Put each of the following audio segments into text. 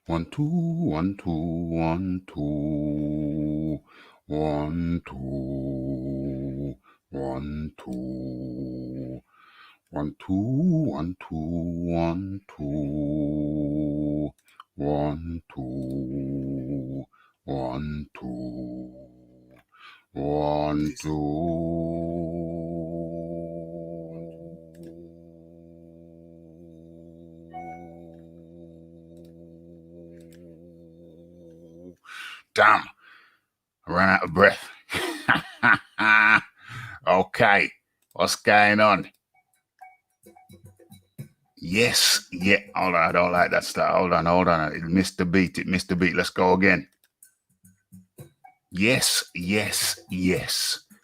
1, 2, 1, 2, 1, 2, 1, 2, 1, 2, 1, 2, 1, 2, 1, 2, 1, 2, 1, 2, 1, 2. Damn, I ran out of breath. Okay, what's going on? Yes, yeah. Hold on, I don't like that stuff. Hold on. It missed the beat. Let's go again. Yes.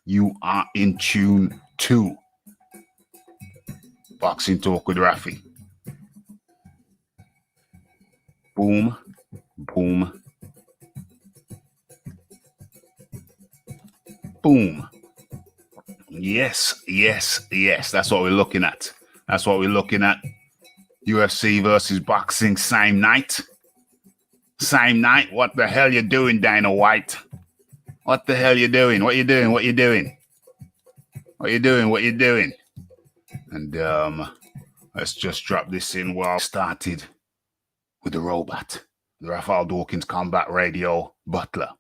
You are in tune to Boxing Talk with Rafi. Boom, boom, boom. Yes. That's what we're looking at. UFC versus boxing, same night. What the hell you doing, Dana White? What the hell you doing? What you doing? And let's just drop this in while I started with the robot, the Raphael Dawkins Combat Radio Butler.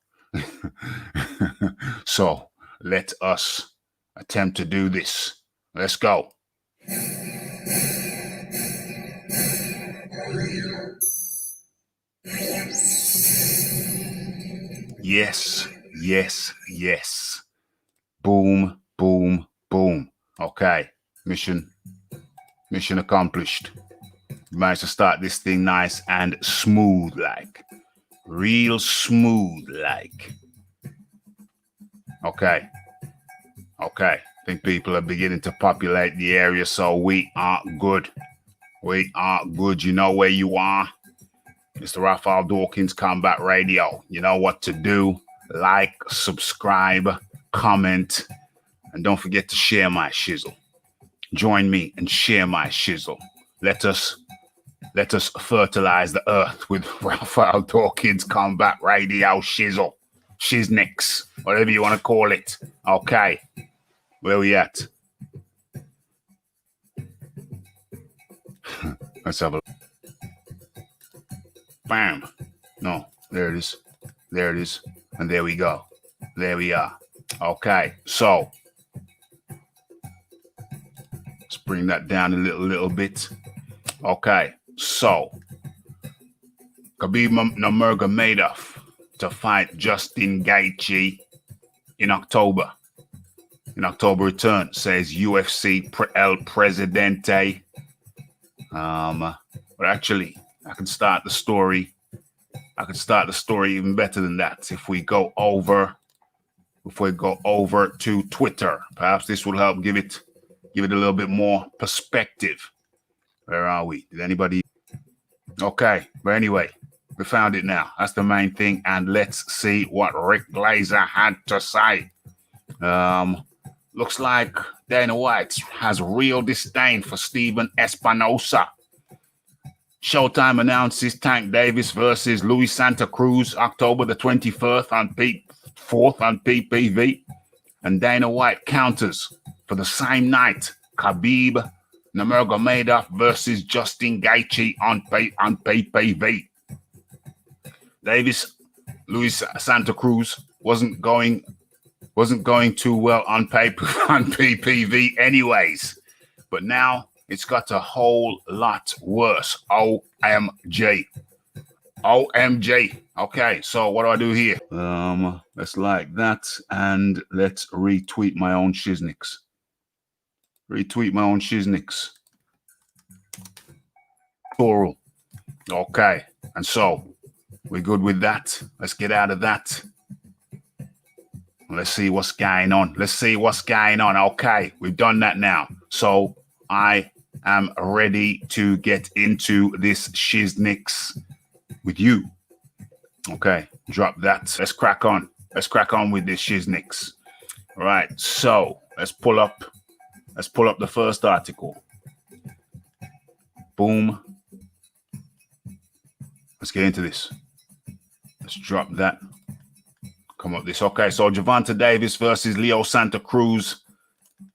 So let us attempt to do this. Let's go. Yes. Boom, boom, boom. Okay, mission accomplished. We managed to start this thing nice and smooth, like. Real smooth, like. Okay. I think people are beginning to populate the area, so we are good. You know where you are. Mr. Raphael Dawkins Combat Radio. You know what to do. Like, subscribe, comment, and don't forget to share my shizzle. Join me and share my shizzle. Let us fertilize the earth with Raphael Dawkins Combat Radio shizzle. Shiznix, whatever you want to call it. Okay. Where we at? Let's have a look. Bam. No, there it is. And there we go. There we are. Okay, so let's bring that down a little bit. Okay, so Khabib Nurmagomedov to fight Justin Gaethje in October. Return, says UFC El Presidente. But actually, I can start the story even better than that. If we go over to Twitter, perhaps this will help give it a little bit more perspective. Where are we? Did anybody? Okay, but anyway, we found it now. That's the main thing, and let's see what Rick Glazer had to say. Looks like Dana White has real disdain for Stephen Espinosa. Showtime announces Tank Davis versus Luis Santa Cruz October the 24th on PPV. And Dana White counters for the same night. Khabib Nurmagomedov versus Justin Gaethje on PPV. Davis, Luis Santa Cruz wasn't going too well on PPV anyways. But now it's got a whole lot worse. OMG. Okay, so what do I do here? Let's like that, and let's retweet my own shiznix. Plural. Okay, and so we're good with that. Let's get out of that. Let's see what's going on. Okay, we've done that now. So I am ready to get into this shiznix with you. Okay, drop that. Let's crack on with this shiznix. All right, so let's pull up the first article. Boom. Let's get into this. Let's drop that. Come up this. Okay, so Gervonta Davis versus Leo Santa Cruz.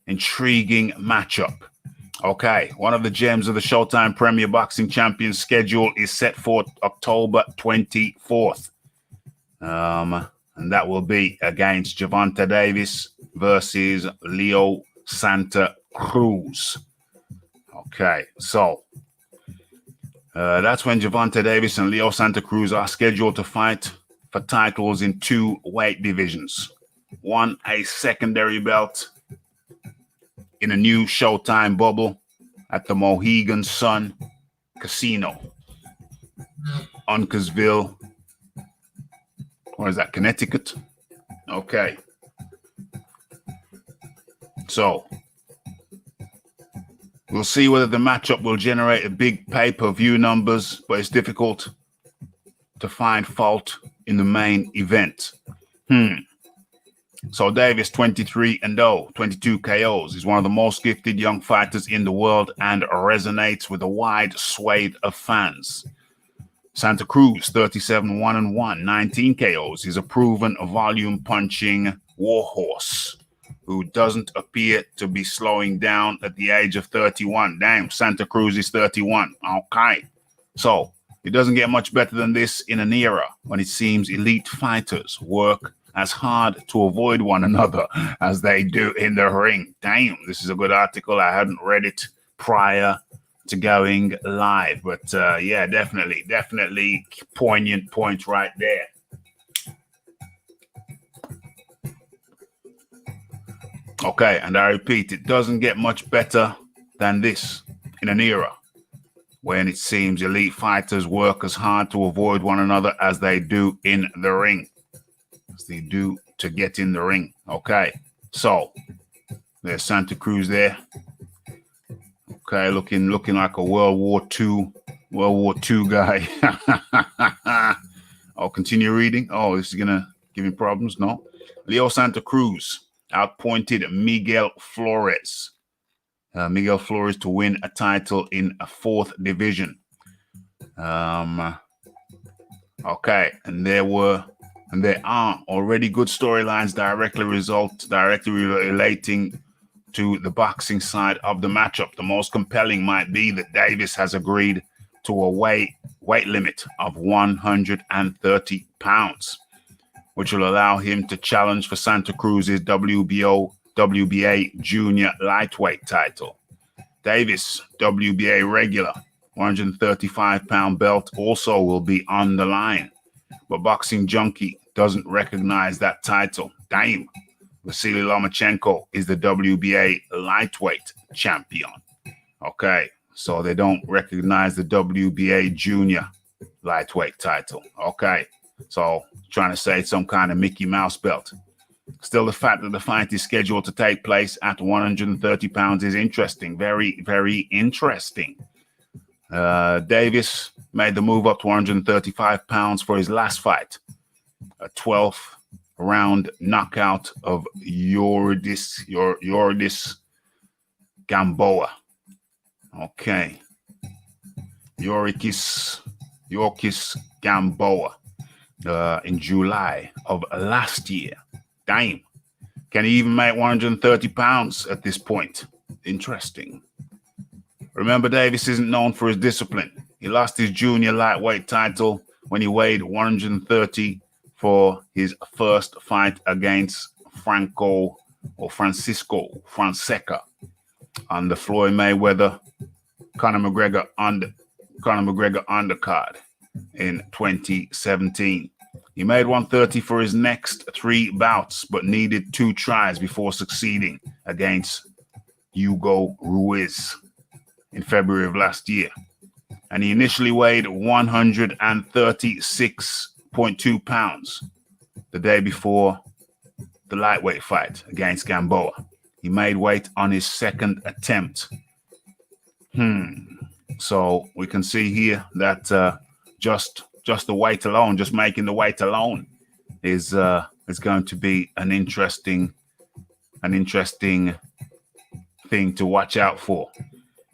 Intriguing matchup. Okay, one of the gems of the Showtime Premier Boxing Champions schedule is set for October 24th. And that will be against Gervonta Davis versus Leo Santa Cruz. Okay, so that's when Gervonta Davis and Leo Santa Cruz are scheduled to fight for titles in 2 weight divisions. One, a secondary belt in a new Showtime bubble at the Mohegan Sun Casino, Uncasville. Or is that Connecticut? Okay. So we'll see whether the matchup will generate a big pay-per-view numbers, but it's difficult to find fault in the main event. So Davis, 23-0, 22 KOs. He's one of the most gifted young fighters in the world and resonates with a wide swathe of fans. Santa Cruz, 37-1-1, 19 KOs. He's a proven volume-punching warhorse who doesn't appear to be slowing down at the age of 31. Damn, Santa Cruz is 31. Okay. So it doesn't get much better than this in an era when it seems elite fighters work as hard to avoid one another as they do in the ring. Damn, this is a good article. I hadn't read it prior to going live, but yeah, definitely poignant point right there. Okay, and I repeat, it doesn't get much better than this in an era when it seems elite fighters work as hard to avoid one another as they do in the ring. As they do to get in the ring. Okay, so there's Santa Cruz there. Okay, looking like a World War II guy. I'll continue reading. Oh, this is gonna give me problems. No. Leo Santa Cruz outpointed Miguel Flores. Miguel Flores to win a title in a 4th division. Okay, and there are already good storylines directly relating to the boxing side of the matchup. The most compelling might be that Davis has agreed to a weight limit of 130 pounds, which will allow him to challenge for Santa Cruz's WBA junior lightweight title. Davis, WBA regular, 135-pound belt also will be on the line, but Boxing Junkie doesn't recognize that title. Damn. Vasily Lomachenko is the WBA lightweight champion. Okay, so they don't recognize the WBA junior lightweight title. Okay, so trying to say it's some kind of Mickey Mouse belt. Still, the fact that the fight is scheduled to take place at 130 pounds is interesting. Very, very interesting. Davis made the move up to 135 pounds for his last fight, a 12th round knockout of Yorkis Gamboa. Okay. Yorkis Gamboa in July of last year. Damn. Can he even make 130 pounds at this point? Interesting. Remember, Davis isn't known for his discipline. He lost his junior lightweight title when he weighed 130 for his first fight against Francisco Fonseca on the Floyd Mayweather Conor McGregor undercard in 2017. He made 130 for his next 3 bouts, but needed 2 tries before succeeding against Hugo Ruiz in February of last year. And he initially weighed 136.2 pounds the day before the lightweight fight against Gamboa. He made weight on his second attempt. So we can see here that just the weight alone, just making the weight alone is going to be an interesting thing to watch out for.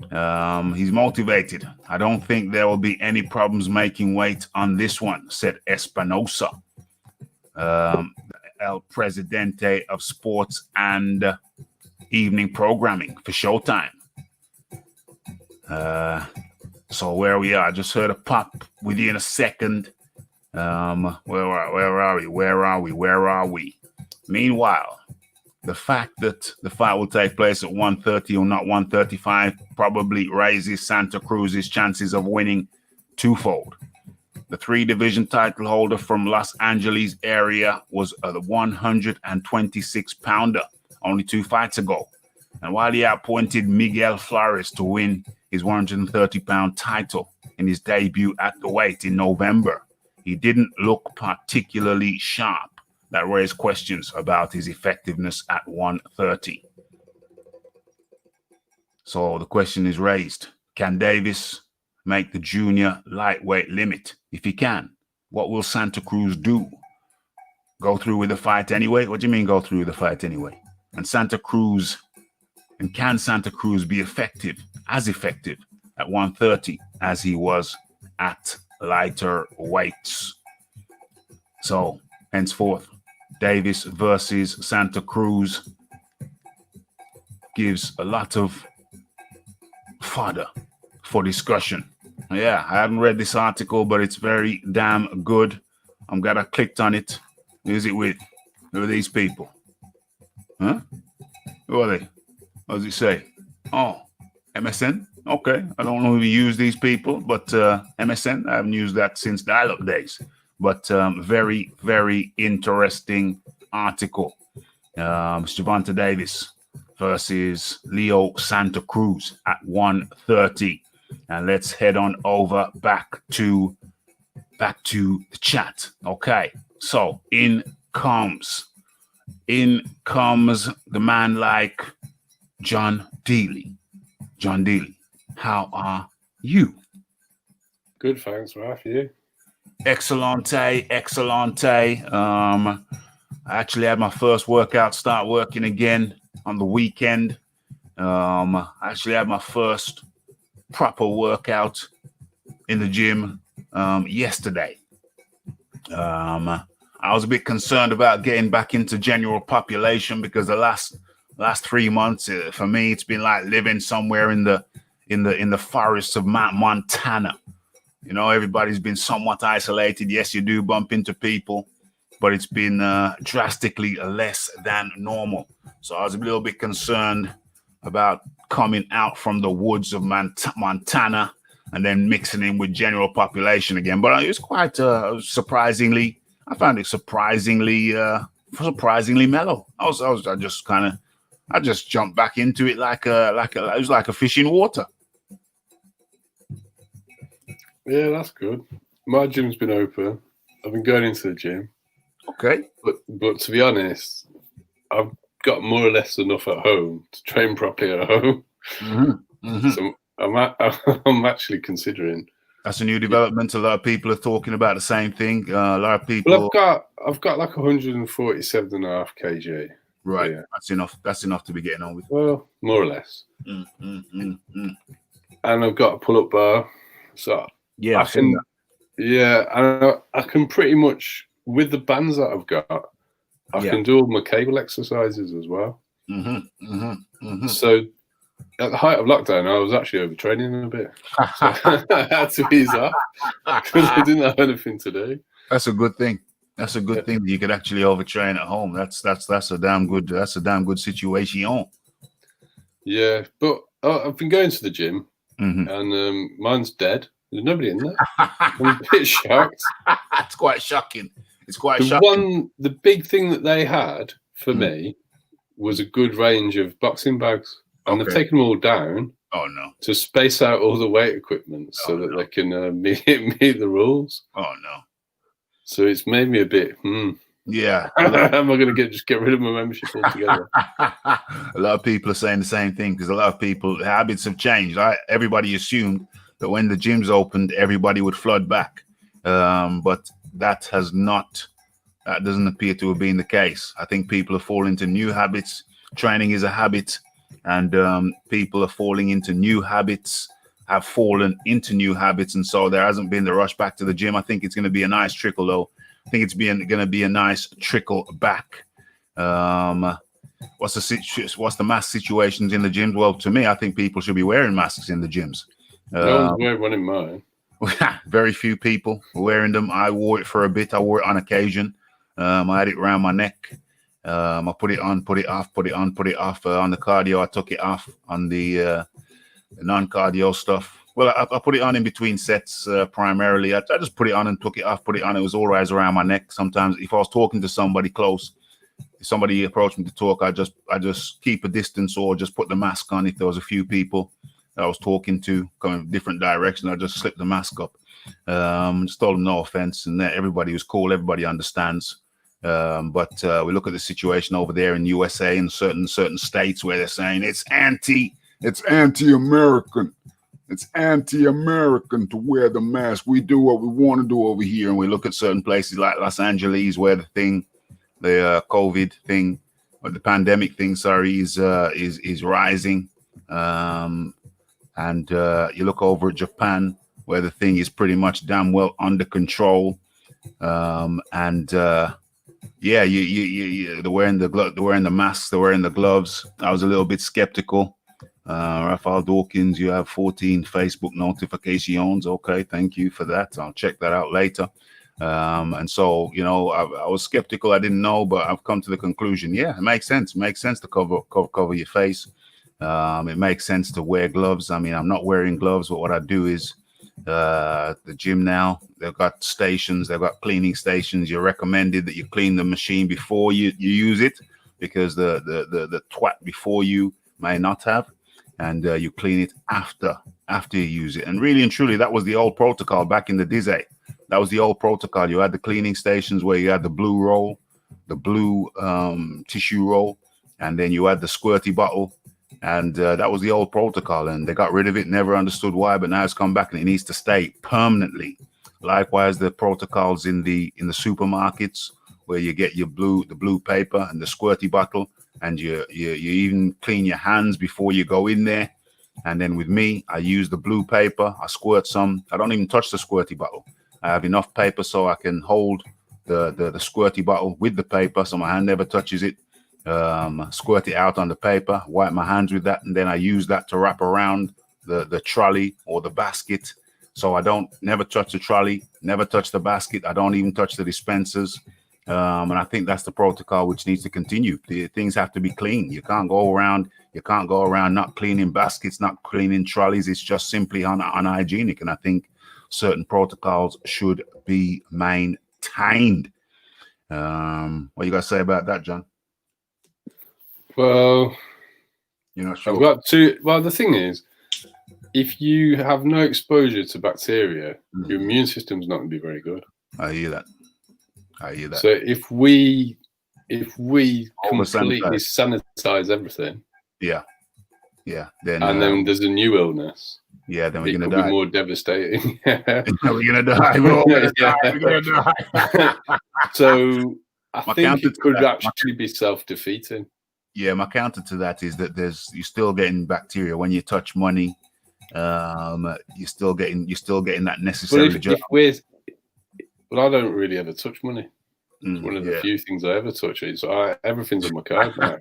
He's motivated. I don't think there will be any problems making weight on this one, said Espinosa, El Presidente of Sports and Evening Programming for Showtime. So where we are, I just heard a pop within a second. Where are we? Meanwhile, the fact that the fight will take place at 1:30 or not 1:35 probably raises Santa Cruz's chances of winning twofold. The 3-division title holder from Los Angeles area was a 126-pounder only 2 fights ago. And while he outpointed Miguel Flores to win his 130-pound title in his debut at the weight in November, he didn't look particularly sharp. That raised questions about his effectiveness at 130. So the question is raised, can Davis make the junior lightweight limit? If he can, what will Santa Cruz do? Go through with the fight anyway? What do you mean go through with the fight anyway? And can Santa Cruz be effective at 130 as he was at lighter weights? So henceforth, Davis versus Santa Cruz gives a lot of fodder for discussion. Yeah, I haven't read this article, but it's very damn good. I'm glad I clicked on it. Who's it with? Who are these people? Huh? Who are they? What does it say? Oh, MSN? Okay, I don't know if you use these people, but MSN, I haven't used that since dial-up days. But very, very interesting article. Gervonta Davis versus Leo Santa Cruz at 1:30. And let's head on over back to the chat. Okay, so in comes the man like John Dealey. John Dealey, how are you? Good, thanks, Ralph. You? Excellente. I actually had my first workout start working again on the weekend. I actually had my first proper workout in the gym yesterday. I was a bit concerned about getting back into general population because the last 3 months for me it's been like living somewhere in the forests of Mount Montana. You know, everybody's been somewhat isolated. Yes, you do bump into people, but it's been drastically less than normal. So I was a little bit concerned about coming out from the woods of Montana and then mixing in with general population again. But it was quite surprisingly, I found it surprisingly mellow. I just jumped back into it it was like a fish in water. Yeah, that's good. My gym's been open. I've been going into the gym. Okay. But to be honest, I've got more or less enough at home to train properly at home. So I'm actually considering. That's a new development. A lot of people are talking about the same thing. A lot of people. Well, I've got like 147.5 kg. Right. Yeah. That's enough to be getting on with. Well, more or less. And I've got a pull-up bar. So yeah, I can pretty much, with the bands that I've got, I can do all my cable exercises as well. So at the height of lockdown, I was actually overtraining a bit. So I had to ease off because I didn't have anything to do. That's a good thing. That's a good thing that you could actually overtrain at home. That's a damn good situation. Yeah, but I've been going to the gym and mine's dead. There's nobody in there. I'm a bit shocked. It's quite shocking. The big thing that they had for me was a good range of boxing bags. And they've taken them all down. Oh no! To space out all the weight equipment so that they can meet the rules. Oh no! So it's made me a bit. Yeah. Am I going to just get rid of my membership altogether? A lot of people are saying the same thing because a lot of people habits have changed. Everybody assumed that when the gyms opened, everybody would flood back, but that doesn't appear to have been the case. I think people have fallen into new habits. Training is a habit. and people are falling into new habits, have fallen into new habits, and so there hasn't been the rush back to the gym. I think it's going to be a nice trickle, though. I think it's going to be a nice trickle back. What's the mask situations in the gyms? Well, to me, I think people should be wearing masks in the gyms. No one's wearing one in mine. Very few people wearing them. I wore it for a bit. I wore it on occasion. I had it around my neck. I put it on, put it off, put it on, put it off. On the cardio, I took it off. On the non-cardio stuff, well, I put it on in between sets primarily. I just put it on and took it off, put it on. It was always around my neck. Sometimes if I was talking to somebody close, if somebody approached me to talk, I just keep a distance or just put the mask on. If there was a few people that I was talking to coming different directions, I just slipped the mask up. Just told them no offense, and everybody was cool. Everybody understands. But we look at the situation over there in USA and certain states where they're saying it's anti-American. It's anti-American to wear the mask. We do what we want to do over here. And we look at certain places like Los Angeles where the COVID thing, or the pandemic thing, is rising. And you look over at Japan where the thing is pretty much damn well under control. They're wearing the masks, they're wearing the gloves. I was a little bit skeptical. Raphael Dawkins, you have 14 Facebook notifications. Okay, thank you for that. I'll check that out later. And so, I was skeptical. I didn't know, but I've come to the conclusion. Yeah, it makes sense. It makes sense to cover your face. It makes sense to wear gloves. I mean, I'm not wearing gloves, but what I do is the gym now, they've got stations, they've got cleaning stations. You're recommended that you clean the machine before you use it, because the twat before you may not have. And you clean it after you use it. And really and truly, that was the old protocol back in the day. That was the old protocol. You had the cleaning stations where you had the blue roll, the blue tissue roll, and then you had the squirty bottle. And that was the old protocol. And they got rid of it, never understood why, but now it's come back and it needs to stay permanently. Likewise, the protocols in the supermarkets where you get the blue paper and the squirty bottle. And you even clean your hands before you go in there. And then with me, I use the blue paper. I squirt some. I don't even touch the squirty bottle. I have enough paper so I can hold the squirty bottle with the paper, so my hand never touches it. Squirt it out on the paper, wipe my hands with that, and then I use that to wrap around the trolley or the basket. So I never touch the trolley, never touch the basket. I don't even touch the dispensers. And I think that's the protocol which needs to continue. Things have to be clean. You can't go around not cleaning baskets, not cleaning trolleys. It's just simply unhygienic. And I think certain protocols should be maintained. What you got to say about that, John? Well, sure. I've got two. Well, the thing is, if you have no exposure to bacteria, your immune system's not going to be very good. I hear that. So if we completely sanitize everything, then there's a new illness. Yeah, then we're gonna die. Be more devastating. We're gonna die. We're gonna die. So I think it could actually be self-defeating. Yeah, my counter to that is that you're still getting bacteria when you touch money. You're still getting that necessary. But I don't really ever touch money. It's one of the few things I ever touch. Everything's on my card now.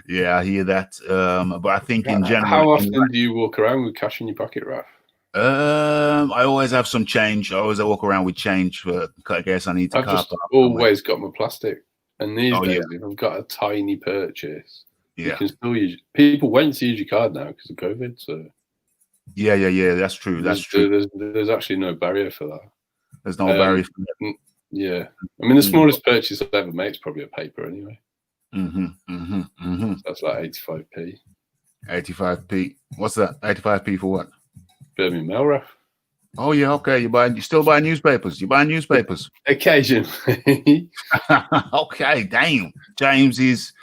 Yeah, I hear that. But I think in general, how often do you walk around with cash in your pocket, Raf? I always have some change. I always walk around with change. I guess I need to. I've just always got my plastic. And these days, if I've got a tiny purchase, you can still use. People went to use your card now because of COVID. So yeah, that's true. That's true. There's actually no barrier for that. There's no barrier for that. Yeah, I mean the smallest purchase I ever made is probably a paper anyway. So that's like 85p. 85p. What's that? 85p for what? Birmingham Mail, Raf. Oh yeah, okay. You still buy newspapers? You buy newspapers? Occasionally. Okay, damn. James is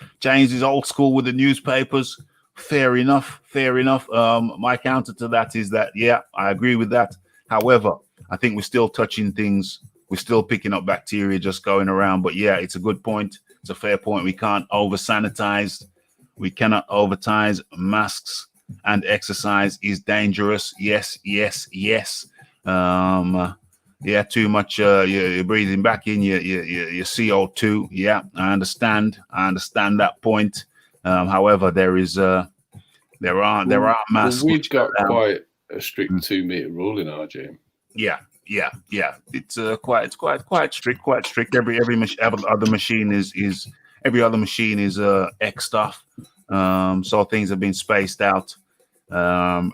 old school with the newspapers. Fair enough. My counter to that is that I agree with that. However, I think we're still touching things. We're still picking up bacteria just going around. But yeah, it's a good point. It's a fair point. We can't over sanitize. We cannot advertise masks and exercise is dangerous. Yes, yes, yes. Yeah, too much. You're breathing back in your CO2. Yeah, I understand. I understand that point. However, there are masks. Well, we've got quite a strict Mm. 2 meter rule in our gym. Yeah. It's quite strict. Every other machine is X stuff. So things have been spaced out.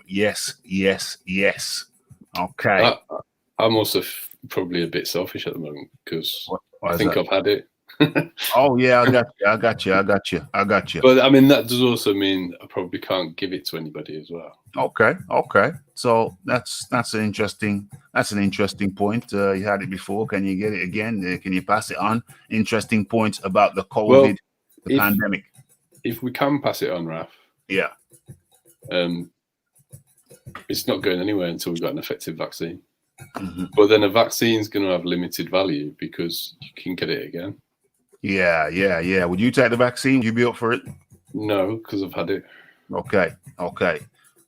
Yes. Okay. I'm also probably a bit selfish at the moment because I think I've had it. Oh yeah, I got you. But I mean, that does also mean I probably can't give it to anybody as well. Okay. So that's an interesting point. You had it before. Can you get it again? Can you pass it on? Interesting points about the COVID, the pandemic. If we can pass it on, Raf. Yeah. It's not going anywhere until we've got an effective vaccine. Mm-hmm. But then a vaccine's going to have limited value because you can get it again. Yeah. Would you take the vaccine? Would you be up for it? No, because I've had it. Okay.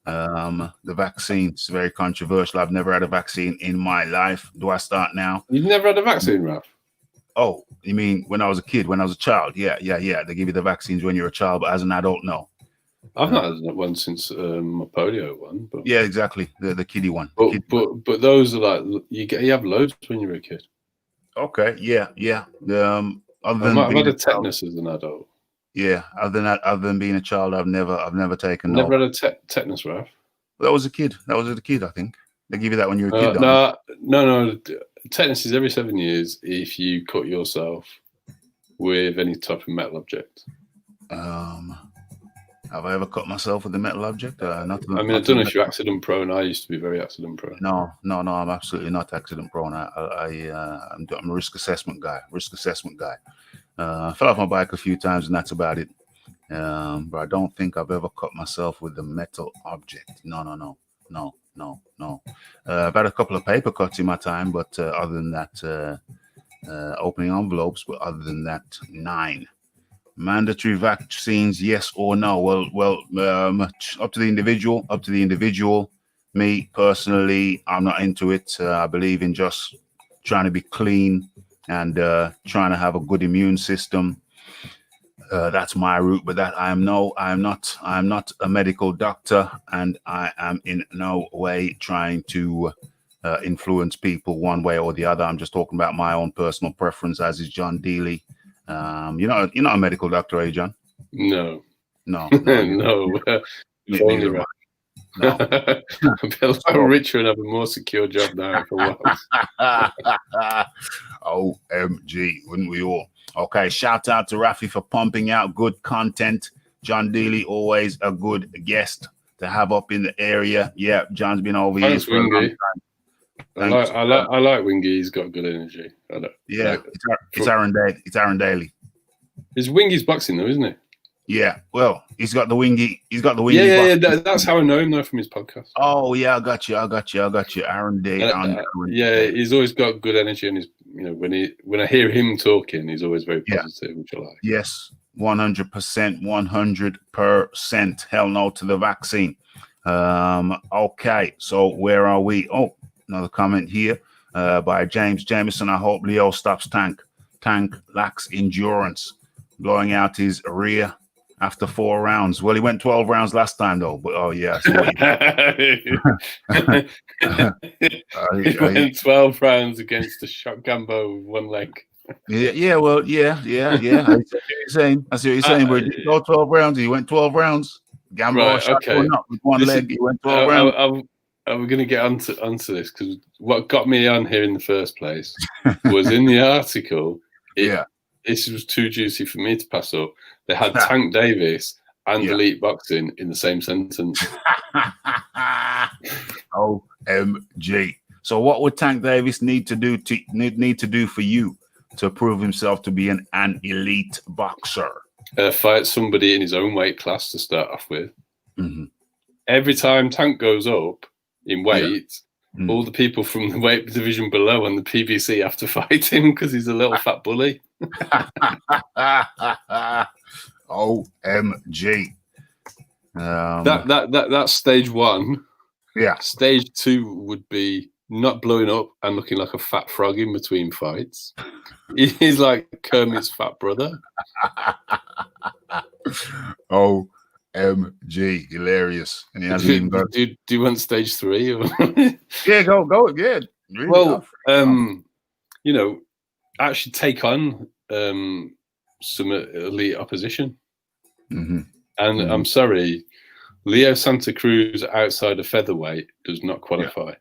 The vaccine's very controversial. I've never had a vaccine in my life. Do I start now? You've never had a vaccine, Raf? Oh, you mean when I was a kid, when I was a child? Yeah. They give you the vaccines when you're a child, but as an adult, no. I've not had one since my polio one. But yeah, exactly, the kiddie one. But those are like you have loads when you're a kid. Okay, yeah. I've had a tetanus as an adult. Yeah, other than being a child, I've never taken. Never had a tetanus, Raf. That was a kid. I think they give you that when you're a kid. No. Tetanus is every 7 years if you cut yourself with any type of metal object. Have I ever cut myself with a metal object? I don't know if you're accident prone. I used to be very accident prone. No, I'm absolutely not accident prone. I'm a risk assessment guy. I fell off my bike a few times and that's about it. But I don't think I've ever cut myself with a metal object. No. I've had a couple of paper cuts in my time, but other than that, opening envelopes. But other than that, 9. Mandatory vaccines, yes or no? Well, up to the individual. Me personally, I'm not into it. I believe in just trying to be clean and trying to have a good immune system. That's my route, but that I'm not a medical doctor, and I am in no way trying to influence people one way or the other. I'm just talking about my own personal preference, as is John Dealey. You're not a medical doctor, are you, John? No. No. Only right. No. I feel like richer and have a more secure job now for once. OMG, wouldn't we all? Okay, shout out to Rafi for pumping out good content. John Dealey, always a good guest to have up in the area. Yeah, John's been over here for a long time. I like Wingy. He's got good energy. Yeah, it's Aaron Daly. It's Wingy's boxing though, isn't it? Yeah. Well, he's got the Wingy. Yeah. That's how I know him though from his podcast. Oh yeah, I got you. Aaron Daly. Yeah, he's always got good energy, and when I hear him talking, he's always very positive, which I like. Yes, 100%, 100%. Hell no to the vaccine. Okay, so where are we? Oh, another comment here by James Jameson. I hope Leo stops Tank. Tank lacks endurance, blowing out his rear after 4 rounds. Well, he went 12 rounds last time though. But he went 12 rounds against a shot Gambo with one leg. Yeah. I see what you're saying. But he didn't go 12 rounds. He went 12 rounds. Gambo shot going up with one leg. He went 12 rounds. We're going to get onto this because what got me on here in the first place was in the article. This was too juicy for me to pass up. They had Tank Davis and Elite Boxing in the same sentence. OMG. So what would Tank Davis need to do for you to prove himself to be an elite boxer? Fight somebody in his own weight class to start off with. Mm-hmm. Every time Tank goes up in weight, all the people from the weight division below on the PBC have to fight him because he's a little fat bully. OMG. That's stage 1. Yeah. Stage 2 would be not blowing up and looking like a fat frog in between fights. He's like Kermit's fat brother. OMG, hilarious. And he hasn't even got. Do you want stage 3? Or? Yeah, go. Yeah. Really well, you know, actually take on some elite opposition. Mm-hmm. And I'm sorry, Leo Santa Cruz outside of featherweight does not qualify.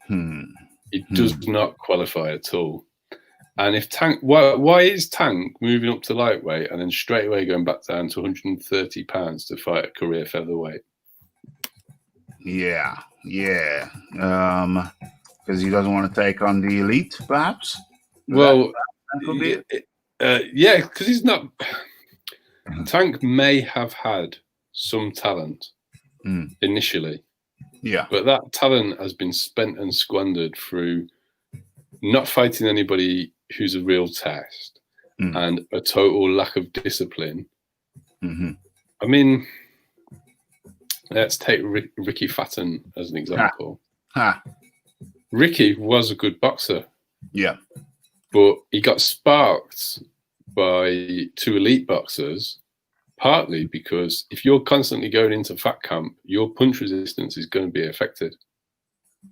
It does not qualify at all. And if Tank, why is Tank moving up to lightweight and then straight away going back down to 130 pounds to fight a career featherweight? Yeah. Because he doesn't want to take on the elite, perhaps. Well, yeah, because he's not. Tank may have had some talent initially. Yeah. But that talent has been spent and squandered through not fighting anybody who's a real test and a total lack of discipline. Mm-hmm. I mean, let's take Ricky Fatton as an example. Ricky was a good boxer. Yeah. But he got sparked by 2 elite boxers, partly because if you're constantly going into fat camp, your punch resistance is going to be affected.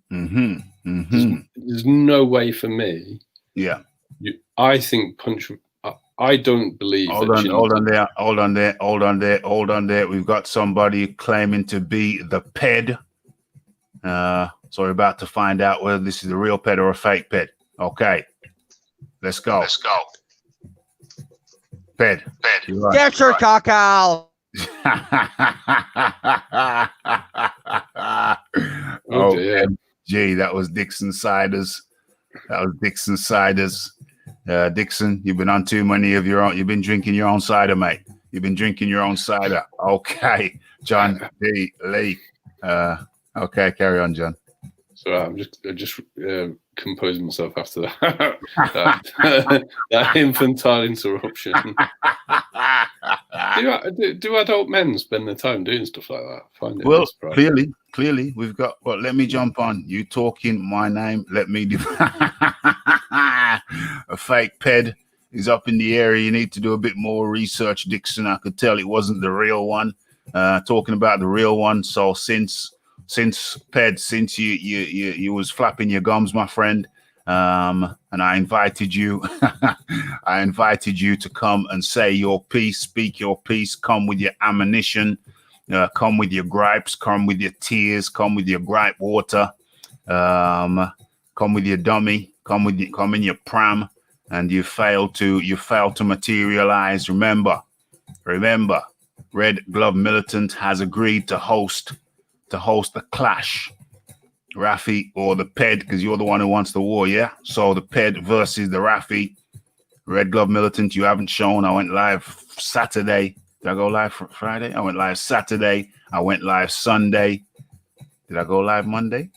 There's no way for me. Yeah. I think punch. I don't believe. Hold on there. We've got somebody claiming to be the PED. So we're about to find out whether this is a real PED or a fake PED. Okay. Let's go. PED. Right. Get your cock out. Oh dear. Gee, that was Dixon Siders. Dixon, you've been on too many of your own. You've been drinking your own cider, mate. You've been drinking your own cider. Okay, John D. Lee. Okay, carry on, John. So I'm just composing myself after that infantile interruption. Do adult men spend their time doing stuff like that? Find it well, clearly, we've got. Well, let me jump on. You talking my name? Let me do. A fake PED is up in the area. You need to do a bit more research, Dixon. I could tell it wasn't the real one. Talking about the real one. So since PED, since you was flapping your gums, my friend, and I invited you, to come and say your piece, speak your piece, come with your ammunition, come with your gripes, come with your tears, come with your gripe water, come with your dummy, come in your pram, and you fail to materialize. Remember, Red Glove Militant has agreed to host the clash, Rafi or the PED, because you're the one who wants the war, yeah? So the PED versus the Rafi. Red Glove Militant, you haven't shown. I went live Saturday. Did I go live Friday? I went live Saturday. I went live Sunday. Did I go live Monday?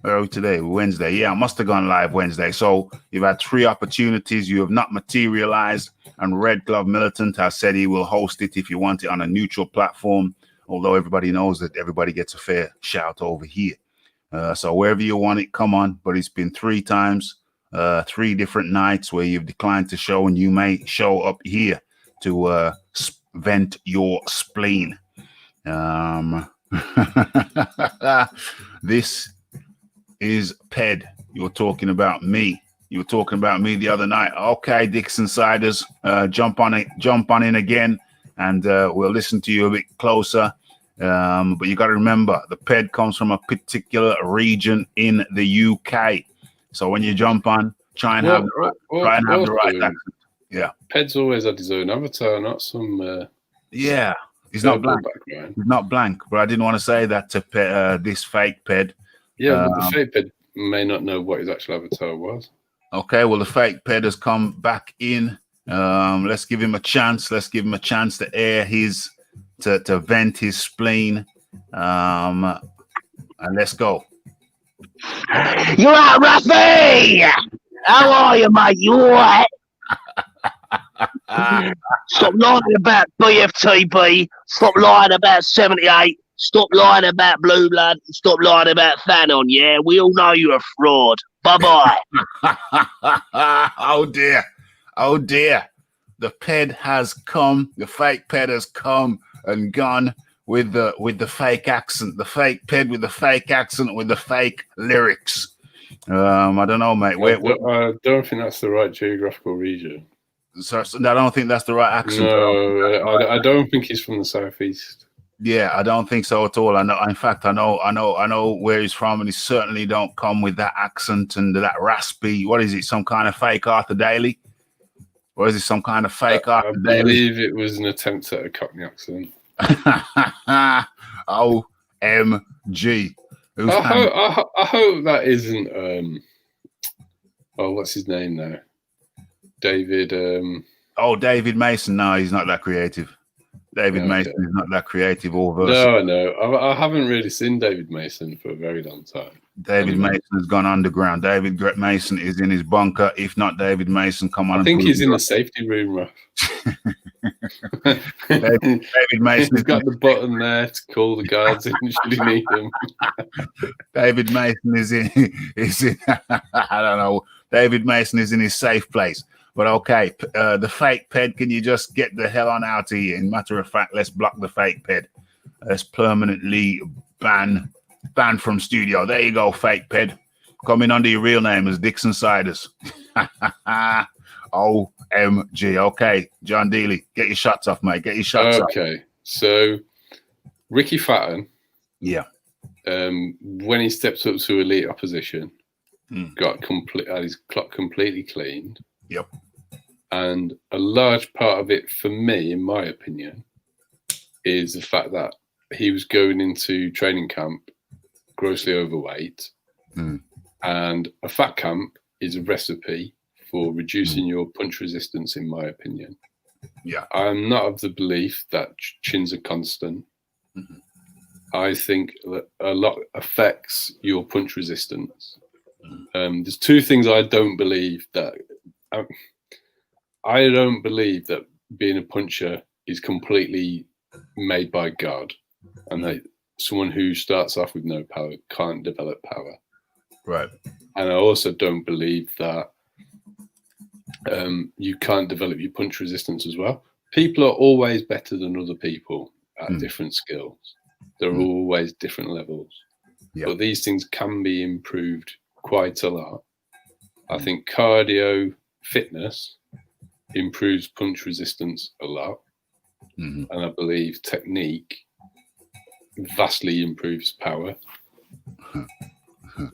Oh, today, Wednesday. Yeah, I must have gone live Wednesday. So you've had 3 opportunities. You have not materialized. And Red Glove Militant has said he will host it if you want it on a neutral platform. Although everybody knows that everybody gets a fair shout over here. So wherever you want it, come on. But it's been 3 times, 3 different nights where you've declined to show, and you may show up here to vent your spleen. This is PED. You're talking about me. You were talking about me the other night. Okay, Dixon Siders, jump on in again, and we'll listen to you a bit closer. But you got to remember, the PED comes from a particular region in the UK. So when you jump on, try and have the right accent. Yeah, PED's always had his own avatar, not some. Yeah, he's not blank. Background. He's not blank. But I didn't want to say that to this fake PED. Yeah, but the fake PED may not know what his actual avatar was. Okay, well, the fake PED has come back in. Let's give him a chance. Let's give him a chance to air his. To vent his spleen, and let's go. You out, Rafi? How are you, mate? You all right? Stop lying about BFTB. Stop lying about 78. Stop lying about Blue Blood. Stop lying about Fanon. Yeah, we all know you're a fraud. Bye-bye. Oh dear. Oh dear. The ped has come. The fake ped has come and gone with the fake accent. The fake ped with the fake accent with the fake lyrics. I don't know, mate. I don't think that's the right geographical region. So I don't think that's the right accent. No, I don't think he's from the southeast. Yeah, I don't think so at all. I know. In fact, I know where he's from, and he certainly don't come with that accent and that raspy. What is it? Some kind of fake Arthur Daly, or is it some kind of fake Arthur Daly? I believe it was an attempt at a Cockney accent. OMG! I hope that isn't. What's his name now? David. David Mason. No, he's not that creative. David Mason is not that creative or versatile. No. I haven't really seen David Mason for a very long time. David Mason has gone underground. David Mason is in his bunker. If not David Mason, come on. I think he's in the safety room, Raf. David Mason has got the button there to call the guards in should he need them. David Mason is in I don't know. David Mason is in his safe place. But okay, the fake ped, can you just get the hell on out of here? In matter of fact, let's block the fake ped. Let's permanently ban from studio. There you go, fake ped. Coming under your real name as Dixon Siders. OMG. Okay, John Dealey, get your shots off, mate. Get your shots off. Okay, so Ricky Fatton. Yeah. When he stepped up to elite opposition, had his clock completely cleaned. Yep. And a large part of it, for me, in my opinion, is the fact that he was going into training camp grossly overweight. And a fat camp is a recipe for reducing your punch resistance, in my opinion. Yeah. I'm not of the belief that chins are constant. I think that a lot affects your punch resistance. There's two things I don't believe that... I don't believe that being a puncher is completely made by God, and that someone who starts off with no power can't develop power. Right. And I also don't believe that you can't develop your punch resistance as well. People are always better than other people at different skills. There are always different levels. Yep. But these things can be improved quite a lot. I think cardio fitness improves punch resistance a lot. And I believe technique vastly improves power.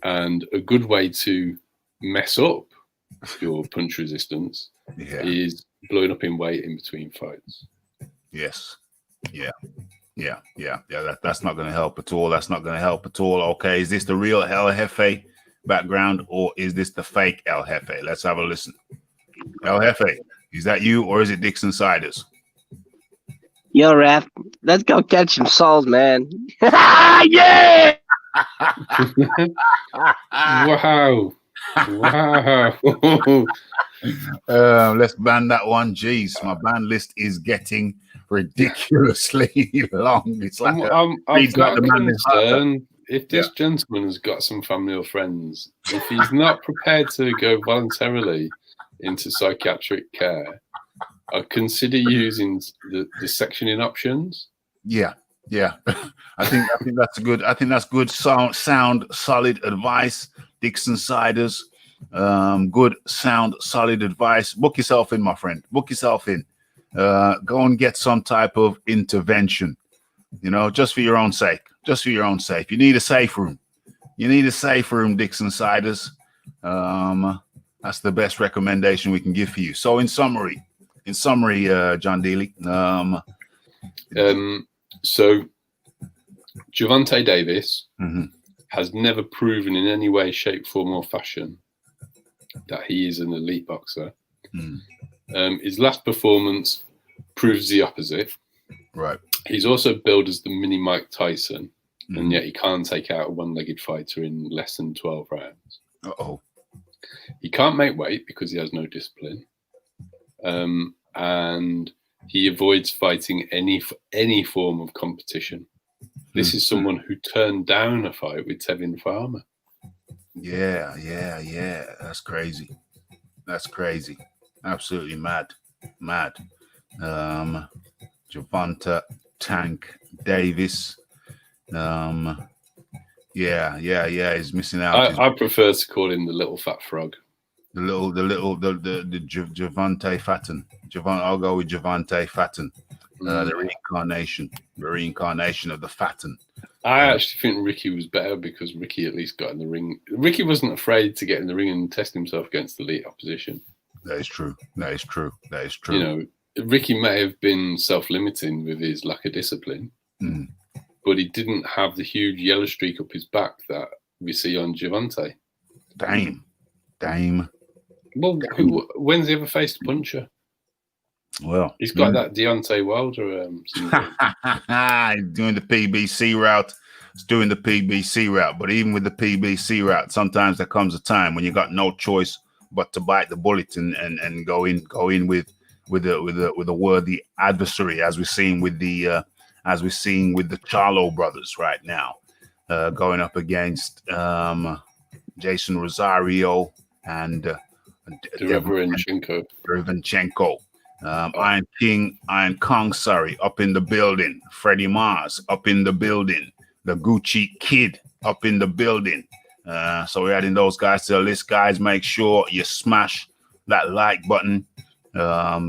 And a good way to mess up your punch resistance is blowing up in weight in between fights. Yes. Yeah. That's not going to help at all. That's not going to help at all. Okay, is this the real El Jefe background, or is this the fake El Jefe? Let's have a listen. El Jefe, is that you, or is it Dixon Siders? Yo, Raph, let's go catch some souls, man. Yeah! Wow. Let's ban that one. Jeez, my ban list is getting ridiculously long. It's like I've got a concern. If this gentleman has got some family or friends, if he's not prepared to go voluntarily into psychiatric care, I'd consider using the sectioning options. Yeah. I think that's good. I think that's good, sound, solid advice. Dixon Siders, good, sound, solid advice. Book yourself in, my friend. Book yourself in. Go and get some type of intervention. Just for your own sake. Just for your own sake. You need a safe room. Dixon Siders. That's the best recommendation we can give for you. So in summary, John Dealey. So Gervonta Davis has never proven in any way, shape, form, or fashion that he is an elite boxer. His last performance proves the opposite. Right. He's also billed as the mini Mike Tyson, and yet he can't take out a one-legged fighter in less than 12 rounds. Uh-oh. He can't make weight because he has no discipline. and he avoids fighting any form of competition. This is someone who turned down a fight with Tevin Farmer. Yeah. That's crazy. Absolutely mad. Gervonta Tank Davis. Yeah. He's missing out. I prefer to call him the little fat frog. The Gervonta Fatten. I'll go with Gervonta Fatten. The reincarnation of the Fatten. I actually think Ricky was better because Ricky at least got in the ring. Ricky wasn't afraid to get in the ring and test himself against elite opposition. That is true. You know, Ricky may have been self-limiting with his lack of discipline, but he didn't have the huge yellow streak up his back that we see on Gervonta. Dame. Well, when's he ever faced a puncher? Well, he's got that Deontay Wilder. Doing the PBC route. It's doing the PBC route. But even with the PBC route, sometimes there comes a time when you got no choice but to bite the bullet and go in with a worthy adversary, as we're seeing with the Charlo brothers right now, going up against Jason Rosario and Derevyanchenko. Iron King, Iron Kong, up in the building. Freddie Mars up in the building. The Gucci Kid up in the building. So we're adding those guys to the list. Guys, make sure you smash that like button.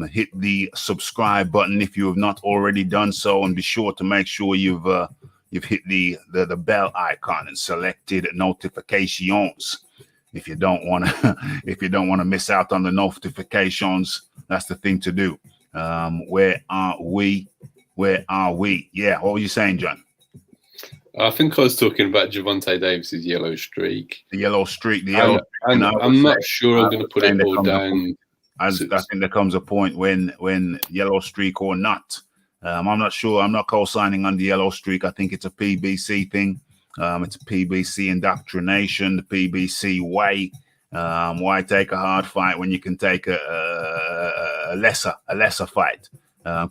Hit the subscribe button if you have not already done so, and be sure to make sure you've hit the bell icon and selected notifications. If you don't want to miss out on the notifications, that's the thing to do. Where are we? Yeah, what were you saying, John? I think I was talking about Gervonta Davis's yellow streak. The yellow streak. I'm not sure I'm going to put it all down. I think there comes a point when yellow streak or not. I'm not sure. I'm not co-signing on the yellow streak. I think it's a PBC thing. It's a PBC indoctrination, the PBC way. Why take a hard fight when you can take a lesser fight?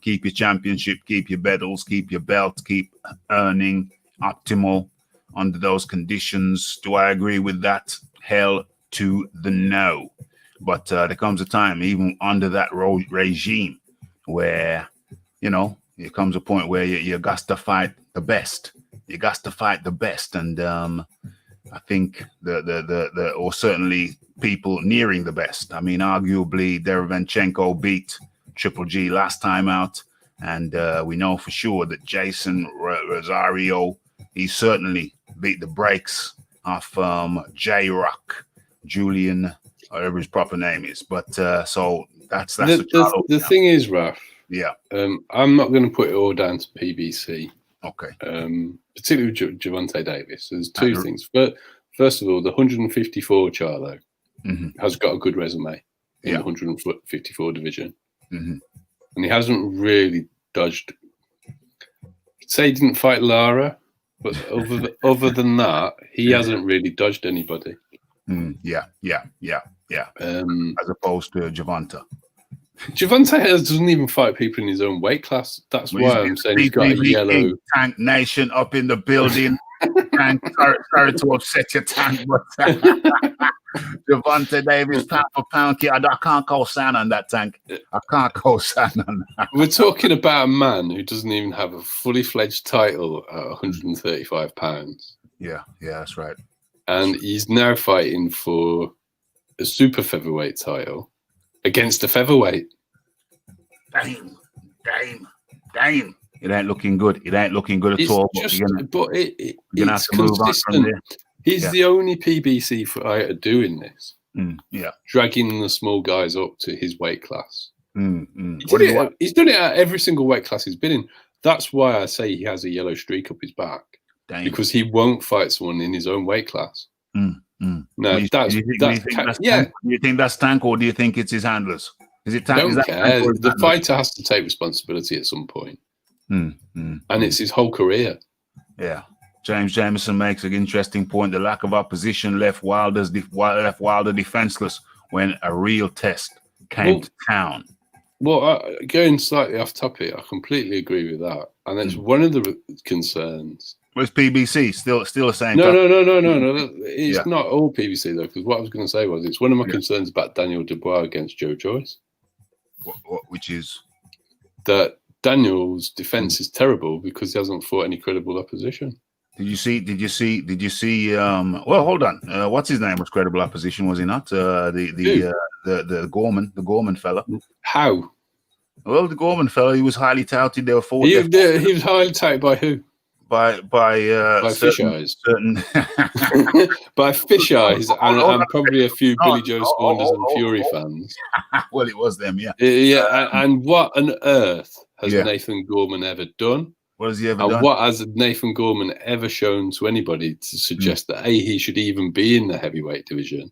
Keep your championship, keep your medals, keep your belt, keep earning optimal under those conditions. Do I agree with that? Hell to the no. But there comes a time, even under that regime, where, it comes a point where you got to fight the best. You got to fight the best. And I think or certainly people nearing the best. I mean, arguably, Derevyanchenko beat Triple G last time out. And we know for sure that Jason Rosario, he certainly beat the brakes off J-Rock, Julian, whatever his proper name is. But so that's the thing is, Raf. Yeah. I'm not going to put it all down to PBC. Okay. Particularly with Gervonta Davis. There's two things. But first of all, the 154 Charlo has got a good resume in the 154 division. And he hasn't really dodged. Say he didn't fight Lara, but other than that, he hasn't really dodged anybody. Yeah. As opposed to Gervonta. Gervonta doesn't even fight people in his own weight class. That's why I'm saying he's got a yellow. Tank Nation up in the building. Tank, sorry to upset your tank, but Gervonta Davis, pound for pound kid. I can't co-sign on that, Tank. I can't co-sign on that. We're talking about a man who doesn't even have a fully fledged title at 135 pounds. Yeah, that's right. And he's now fighting for a super featherweight title against a featherweight. Damn. It ain't looking good. It ain't looking good at all. It's consistent. Move on from there. He's the only PBC fighter doing this. Dragging the small guys up to his weight class. He's done it at every single weight class he's been in. That's why I say he has a yellow streak up his back. Because he won't fight someone in his own weight class. No, do you think that's Tank, or do you think it's his handlers? Is it Tank? Don't care. The fighter has to take responsibility at some point. And it's his whole career. Yeah. James Jameson makes an interesting point. The lack of opposition left Wilder defenseless when a real test came to town. Well, going slightly off topic, I completely agree with that, and it's one of the concerns. Where's PBC? Still the same. No. It's not all PBC though, because what I was going to say was it's one of my concerns about Daniel Dubois against Joe Joyce. Which is that Daniel's defense is terrible because he hasn't fought any credible opposition. Did you see? Well, hold on. What's his name was credible opposition, was he not? The Gorman fella. How? Well, the Gorman fella, he was highly touted. They were fought. He was highly touted by who? By Fish Eyes. Certain by Fish Eyes and probably a few Billy Joe Saunders and Fury fans. Well, it was them, yeah. Yeah, and what on earth has Nathan Gorman ever done? What has he ever done? What has Nathan Gorman ever shown to anybody to suggest that he should even be in the heavyweight division?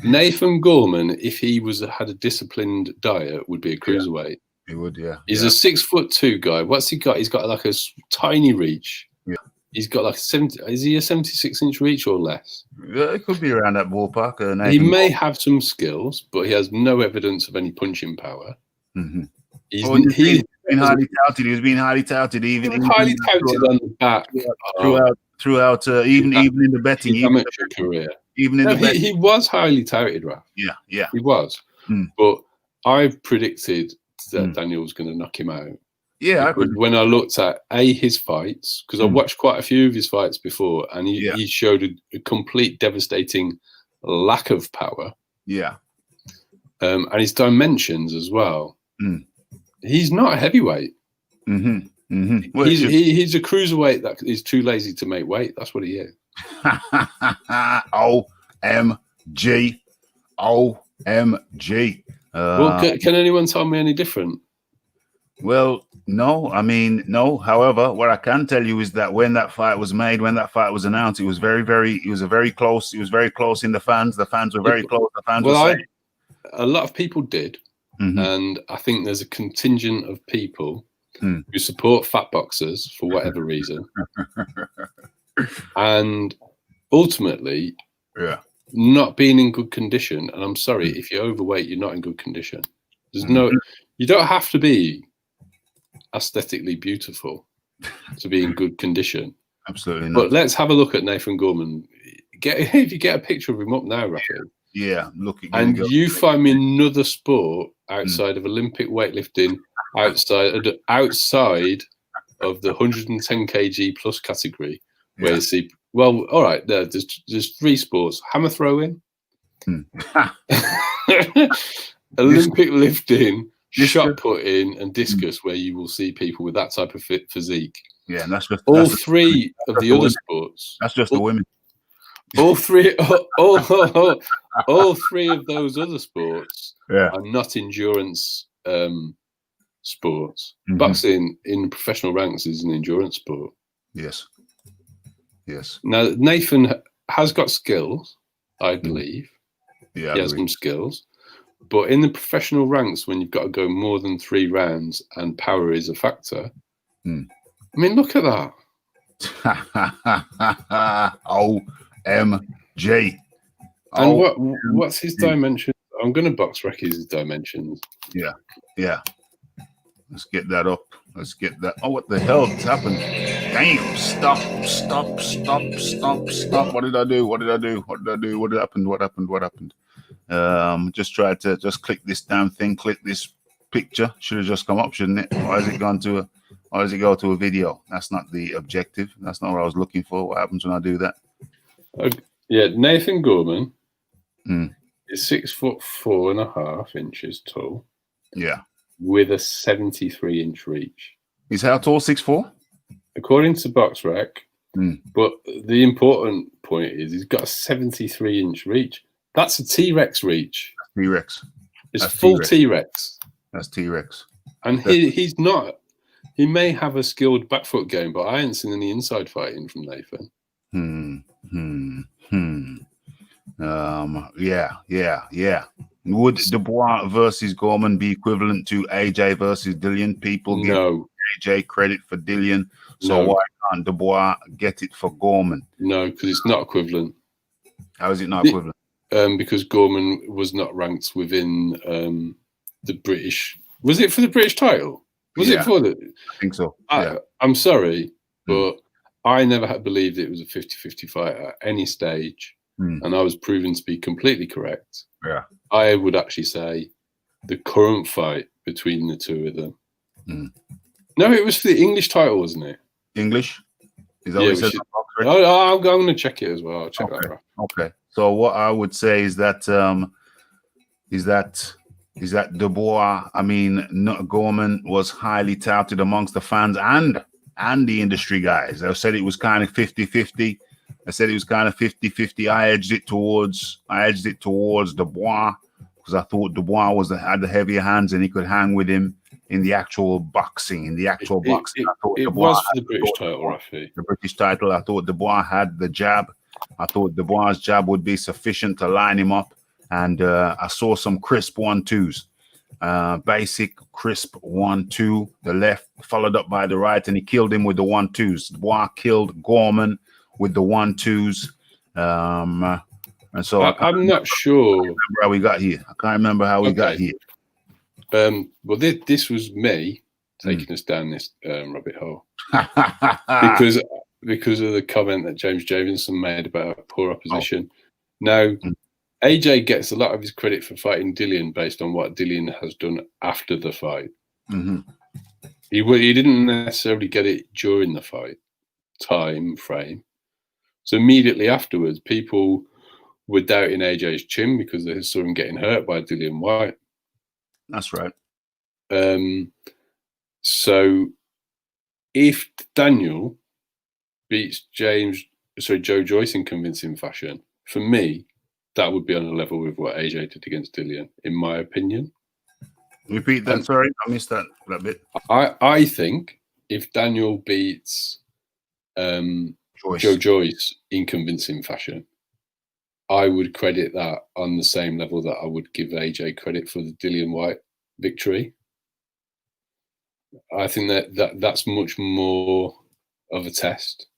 Nathan Gorman, if he had a disciplined diet, would be a cruiserweight. He would, yeah. He's a 6'2" guy. What's he got? He's got like a tiny reach. Yeah. He's got like 70. Is he a 76-inch reach or less? Yeah, it could be around that ballpark. He may have some skills, but he has no evidence of any punching power. Mm-hmm. He's been highly touted. He was being highly touted, even highly touted on the back throughout even in the betting, amateur career. Even in the betting, he was highly touted, Raf. Yeah, he was. But I've predicted that Daniel was going to knock him out. Yeah, when I looked at his fights, because I watched quite a few of his fights before, and he showed a complete devastating lack of power. Yeah, and his dimensions as well. He's not a heavyweight. Well, he's a cruiserweight that is too lazy to make weight. That's what he is. OMG. Well, can anyone tell me any different? Well, no. I mean, no. However, what I can tell you is that when that fight was made, when that fight was announced, it was very close. It was very close in the fans. The fans were very close. The fans were saying. A lot of people did. And I think there's a contingent of people who support fat boxers for whatever reason. And ultimately, not being in good condition. And I'm sorry, if you're overweight, you're not in good condition. You don't have to be aesthetically beautiful to be in good condition. Absolutely not. But let's have a look at Nathan Gorman. If you get a picture of him up now, Raphael. Yeah, look at and you find me another sport outside of Olympic weightlifting, outside of the 110 kg plus category, where you see. Well, all right, there's three sports: hammer throwing, Olympic lifting, shot putting, and discus, where you will see people with that type of physique. Yeah, and that's just all three of the other sports. That's just the women. All three of those other sports are not endurance sports. Boxing in professional ranks is an endurance sport. Yes. Now, Nathan has got skills, I believe. Yeah, he has some skills. But in the professional ranks, when you've got to go more than 3 rounds and power is a factor, I mean, look at that. OMG. And what's his dimension? I'm going to box wreck his dimensions. Yeah. Let's get that up. Let's get that. Oh, what the hell has happened? Damn! Stop! What did I do? What happened? Just tried to click this damn thing. Click this picture. Should have just come up, shouldn't it? Why has it gone to a? Why does it go to a video? That's not the objective. That's not what I was looking for. What happens when I do that? Yeah, Nathan Gorman is 6'4.5" tall. Yeah. With a 73-inch reach. He's how tall? 6'4"? According to BoxRec. But the important point is he's got a 73-inch reach. That's a T-Rex reach. T-Rex. It's full T-Rex. That's T-Rex. And he's not. He may have a skilled back foot game, but I ain't seen any inside fighting from Nathan. Yeah. Would Dubois versus Gorman be equivalent to AJ versus Dillian? People give AJ credit for Dillian, so why can't Dubois get it for Gorman? No, because it's not equivalent. How is it not equivalent? Because Gorman was not ranked within the British. Was it for the British title? Was it for the? I think so. Yeah. I'm sorry, but I never had believed it was a 50-50 fight at any stage, and I was proven to be completely correct. Yeah. I would actually say the current fight between the two of them. No, it was for the English title, wasn't it? English? Is that what it says? I'm going to check it as well. I'll check that out. Okay. So what I would say is that Dubois, I mean, Gorman was highly touted amongst the fans and the industry guys. I said it was kind of 50-50. I said it was kind of 50-50. I edged it towards Dubois because I thought Dubois had the heavier hands and he could hang with him in the actual boxing. I thought it was for the British title, Rafi. The British title. I thought Dubois had the jab. I thought Dubois' jab would be sufficient to line him up. And I saw some crisp 1-2s. Basic, crisp 1-2. The left followed up by the right, and he killed him with the 1-2s. Dubois killed Gorman with the 1-2s. And so I'm not sure how we got here. I can't remember how we got here. Well, this was me taking us down this rabbit hole because of the comment that James Jamieson made about poor opposition. Now, AJ gets a lot of his credit for fighting Dillian based on what Dillian has done after the fight. He didn't necessarily get it during the fight time frame. So immediately afterwards, people were doubting AJ's chin because they saw him getting hurt by Dillian White. That's right. So if Daniel beats Joe Joyce in convincing fashion, for me, that would be on a level with what AJ did against Dillian, in my opinion. Repeat that. Sorry, I missed that bit. I think if Daniel beats Joe Joyce in convincing fashion, I would credit that on the same level that I would give AJ credit for the Dillian White victory. I think that's much more of a test.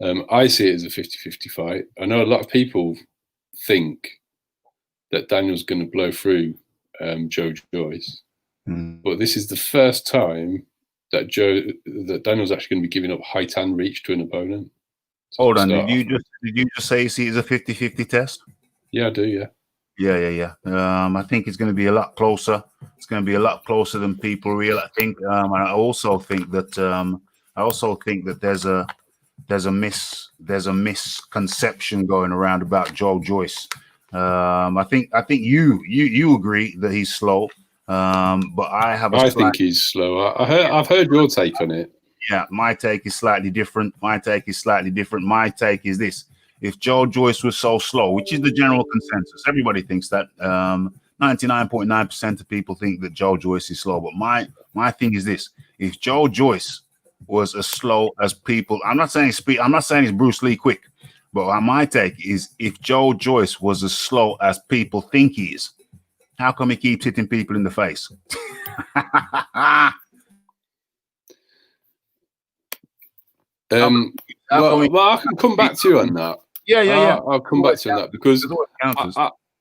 I see it as a 50-50 fight. I know a lot of people think that Daniel's going to blow through Joe Joyce, but this is the first time that Daniel's actually going to be giving up height and reach to an opponent. Hold on, did you just say you see it as a 50-50 test? Yeah, I do. Yeah. I think it's going to be a lot closer. It's going to be a lot closer than people realize. I think. I also think that there's a misconception going around about Joe Joyce. I think you agree that he's slow, but I think he's slow. I've heard your take on it. Yeah, my take is slightly different. My take is this: if Joe Joyce was so slow, which is the general consensus, everybody thinks that. 99.9% of people think that Joe Joyce is slow. But my thing is this: if Joe Joyce was as slow as people, I'm not saying he's Bruce Lee quick, but my take is if Joe Joyce was as slow as people think he is, how come he keeps hitting people in the face? Well, I can come back to you on that. Yeah. I'll come back to you on that because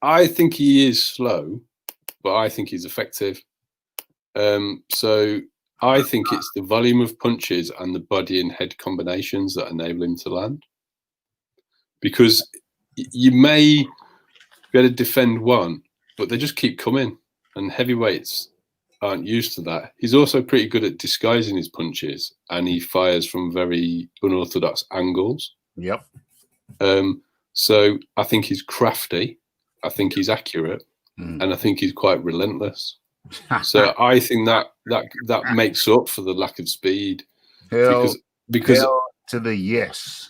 I think he is slow, but I think he's effective. So I think it's the volume of punches and the body and head combinations that enable him to land. Because you may be able to defend one, but they just keep coming, and heavyweights aren't used to that. He's also pretty good at disguising his punches, and he fires from very unorthodox angles. Yep. So I think he's crafty. I think he's accurate, and I think he's quite relentless. So I think that makes up for the lack of speed. Because hell to the yes,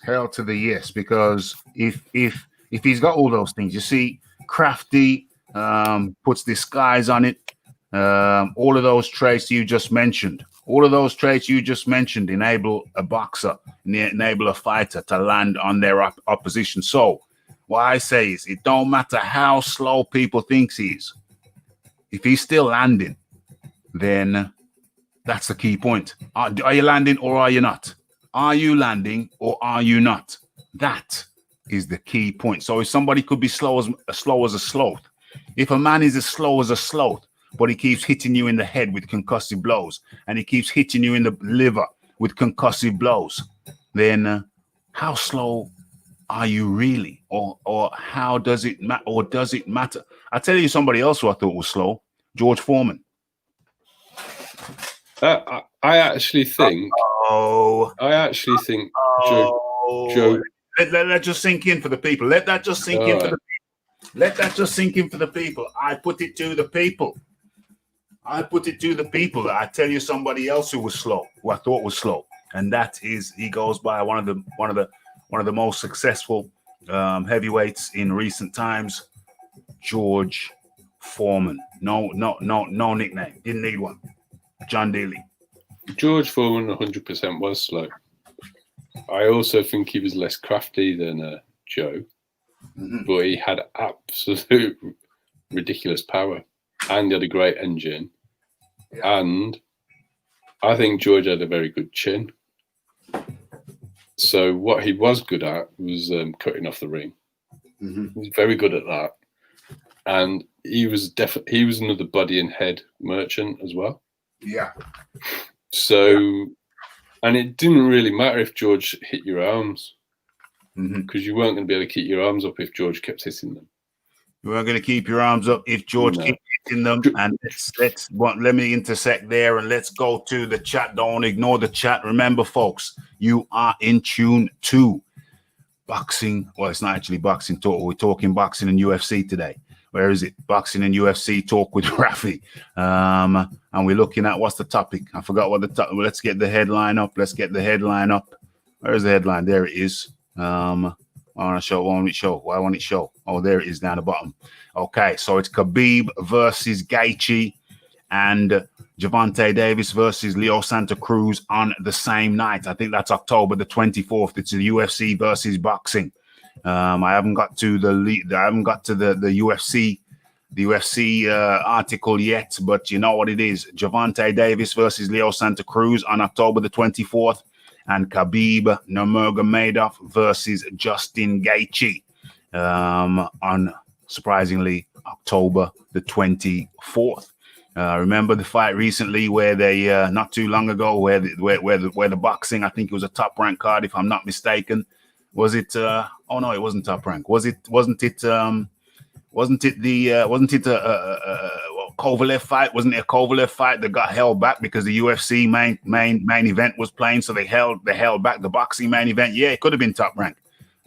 because if he's got all those things, you see, crafty, puts disguise on it. All of those traits you just mentioned enable a boxer, enable a fighter to land on their opposition. So what I say is, it don't matter how slow people think he is. If he's still landing, then that's the key point. Are you landing or are you not? Are you landing or are you not? That is the key point. So if somebody could be slow as a sloth, if a man is as slow as a sloth, but he keeps hitting you in the head with concussive blows, and he keeps hitting you in the liver with concussive blows, then how slow are you really? Or how does it matter? Or does it matter? I tell you somebody else who I thought was slow, George Foreman. I actually think. Joe. Let that just sink in for the people. Let that just sink in for the people. Let that just sink in for the people. I put it to the people. I tell you somebody else who was slow, who I thought was slow, and that is he goes by one of the most successful heavyweights in recent times, George Foreman. No nickname. Didn't need one. John Daly. George Foreman 100% was slow. I also think he was less crafty than Joe, but he had absolute ridiculous power, and he had a great engine. Yeah. And I think George had a very good chin. So what he was good at was cutting off the ring. He was very good at that, and he was another body and head merchant as well. Yeah. So, and it didn't really matter if George hit your arms, because you weren't going to be able to keep your arms up if George kept hitting them. You weren't going to keep your arms up if George kept hitting them. And let me intersect there, and let's go to the chat. Don't ignore the chat. Remember, folks, you are in tune to boxing. Well, it's not actually boxing talk. We're talking boxing and UFC today. Where is it? Boxing and UFC talk with Rafi. And we're looking at what's the topic. I forgot what the topic. Let's get the headline up. Where's the headline? There it is. Why won't it show? Oh, there it is down the bottom. Okay, so it's Khabib versus Gaethje and Gervonta Davis versus Leo Santa Cruz on the same night. I think that's October the 24th. It's the UFC versus boxing. I haven't got to the UFC article yet, but you know what it is. Gervonta Davis versus Leo Santa Cruz on October the 24th, and Khabib Nurmagomedov versus Justin Gaethje on, surprisingly, October the 24th. Remember the fight recently where they not too long ago where the boxing, I think it was a Top Rank card if I'm not mistaken. Was it? Oh no, it wasn't Top Rank. Wasn't it a Kovalev fight? Wasn't it a Kovalev fight that got held back because the UFC main event was playing? So they held back the boxing main event. Yeah, it could have been Top Rank.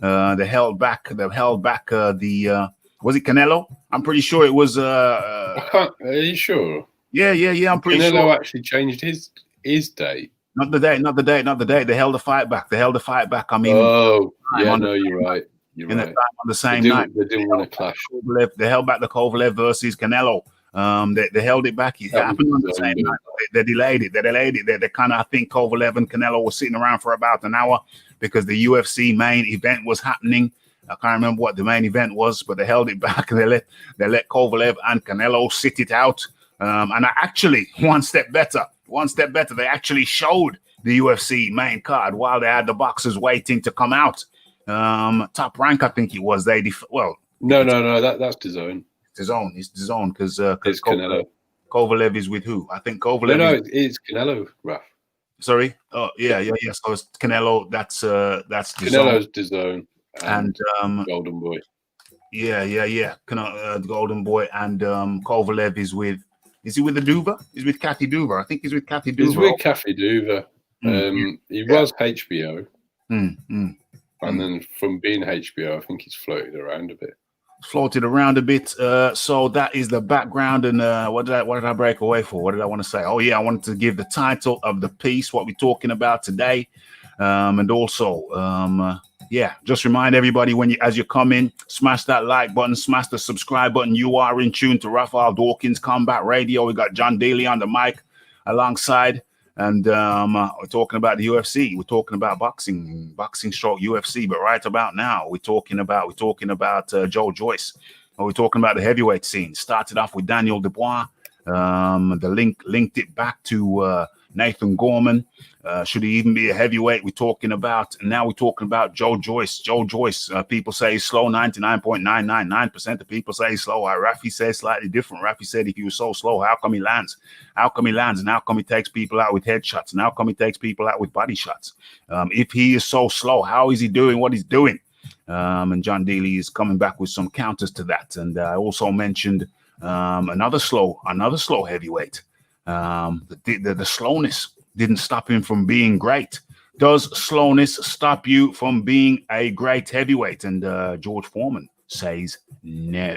They held back the was it Canelo? I'm pretty sure it was. Are you sure? Yeah. I'm pretty sure. Canelo actually changed his date. Not the date. They held the fight back. I mean, you're right. You're right. On the same night. They didn't want to clash. They held back the Kovalev versus Canelo. They held it back. It happened on the same night. They delayed it. They kind of, I think Kovalev and Canelo were sitting around for about an hour because the UFC main event was happening. I can't remember what the main event was, but they held it back and they let Kovalev and Canelo sit it out. And I actually one step better. They actually showed the UFC main card while they had the boxers waiting to come out. Top Rank, I think it was. No. That's DAZN. It's DAZN because Canelo. Kovalev is with who? I think Kovalev. No, it's Canelo, Raf. Sorry. Oh yeah. So it's Canelo. That's DAZN. Canelo's DAZN and Golden Boy. Yeah. Golden Boy and Kovalev is with. Is he with the Duva? He's with Kathy Duva. I think he's with Kathy Duva. He's with Kathy Duva. He was HBO. And then from being HBO, I think he's floated around a bit. So that is the background. And what did I break away for? What did I want to say? Oh, yeah, I wanted to give the title of the piece, what we're talking about today. And also, just remind everybody as you come in, smash that like button, smash the subscribe button. You are in tune to Raphael Dawkins Combat Radio. We got John Daly on the mic alongside, and we're talking about the UFC. We're talking about boxing stroke UFC. But right about now, we're talking about Joe Joyce. We're talking about the heavyweight scene. Started off with Daniel Dubois. The linked it back to Nathan Gorman. Should he even be a heavyweight? We're talking about Joe Joyce. Joe Joyce, people say he's slow. 99.999% of people say he's slow. Rafi says slightly different. Rafi said if he was so slow, how come he lands? How come he lands? And how come he takes people out with headshots? And how come he takes people out with body shots? If he is so slow, how is he doing what he's doing? And John Daly is coming back with some counters to that. And I also mentioned another slow heavyweight. The slowness didn't stop him from being great. Does slowness stop you from being a great heavyweight? And George Foreman says no.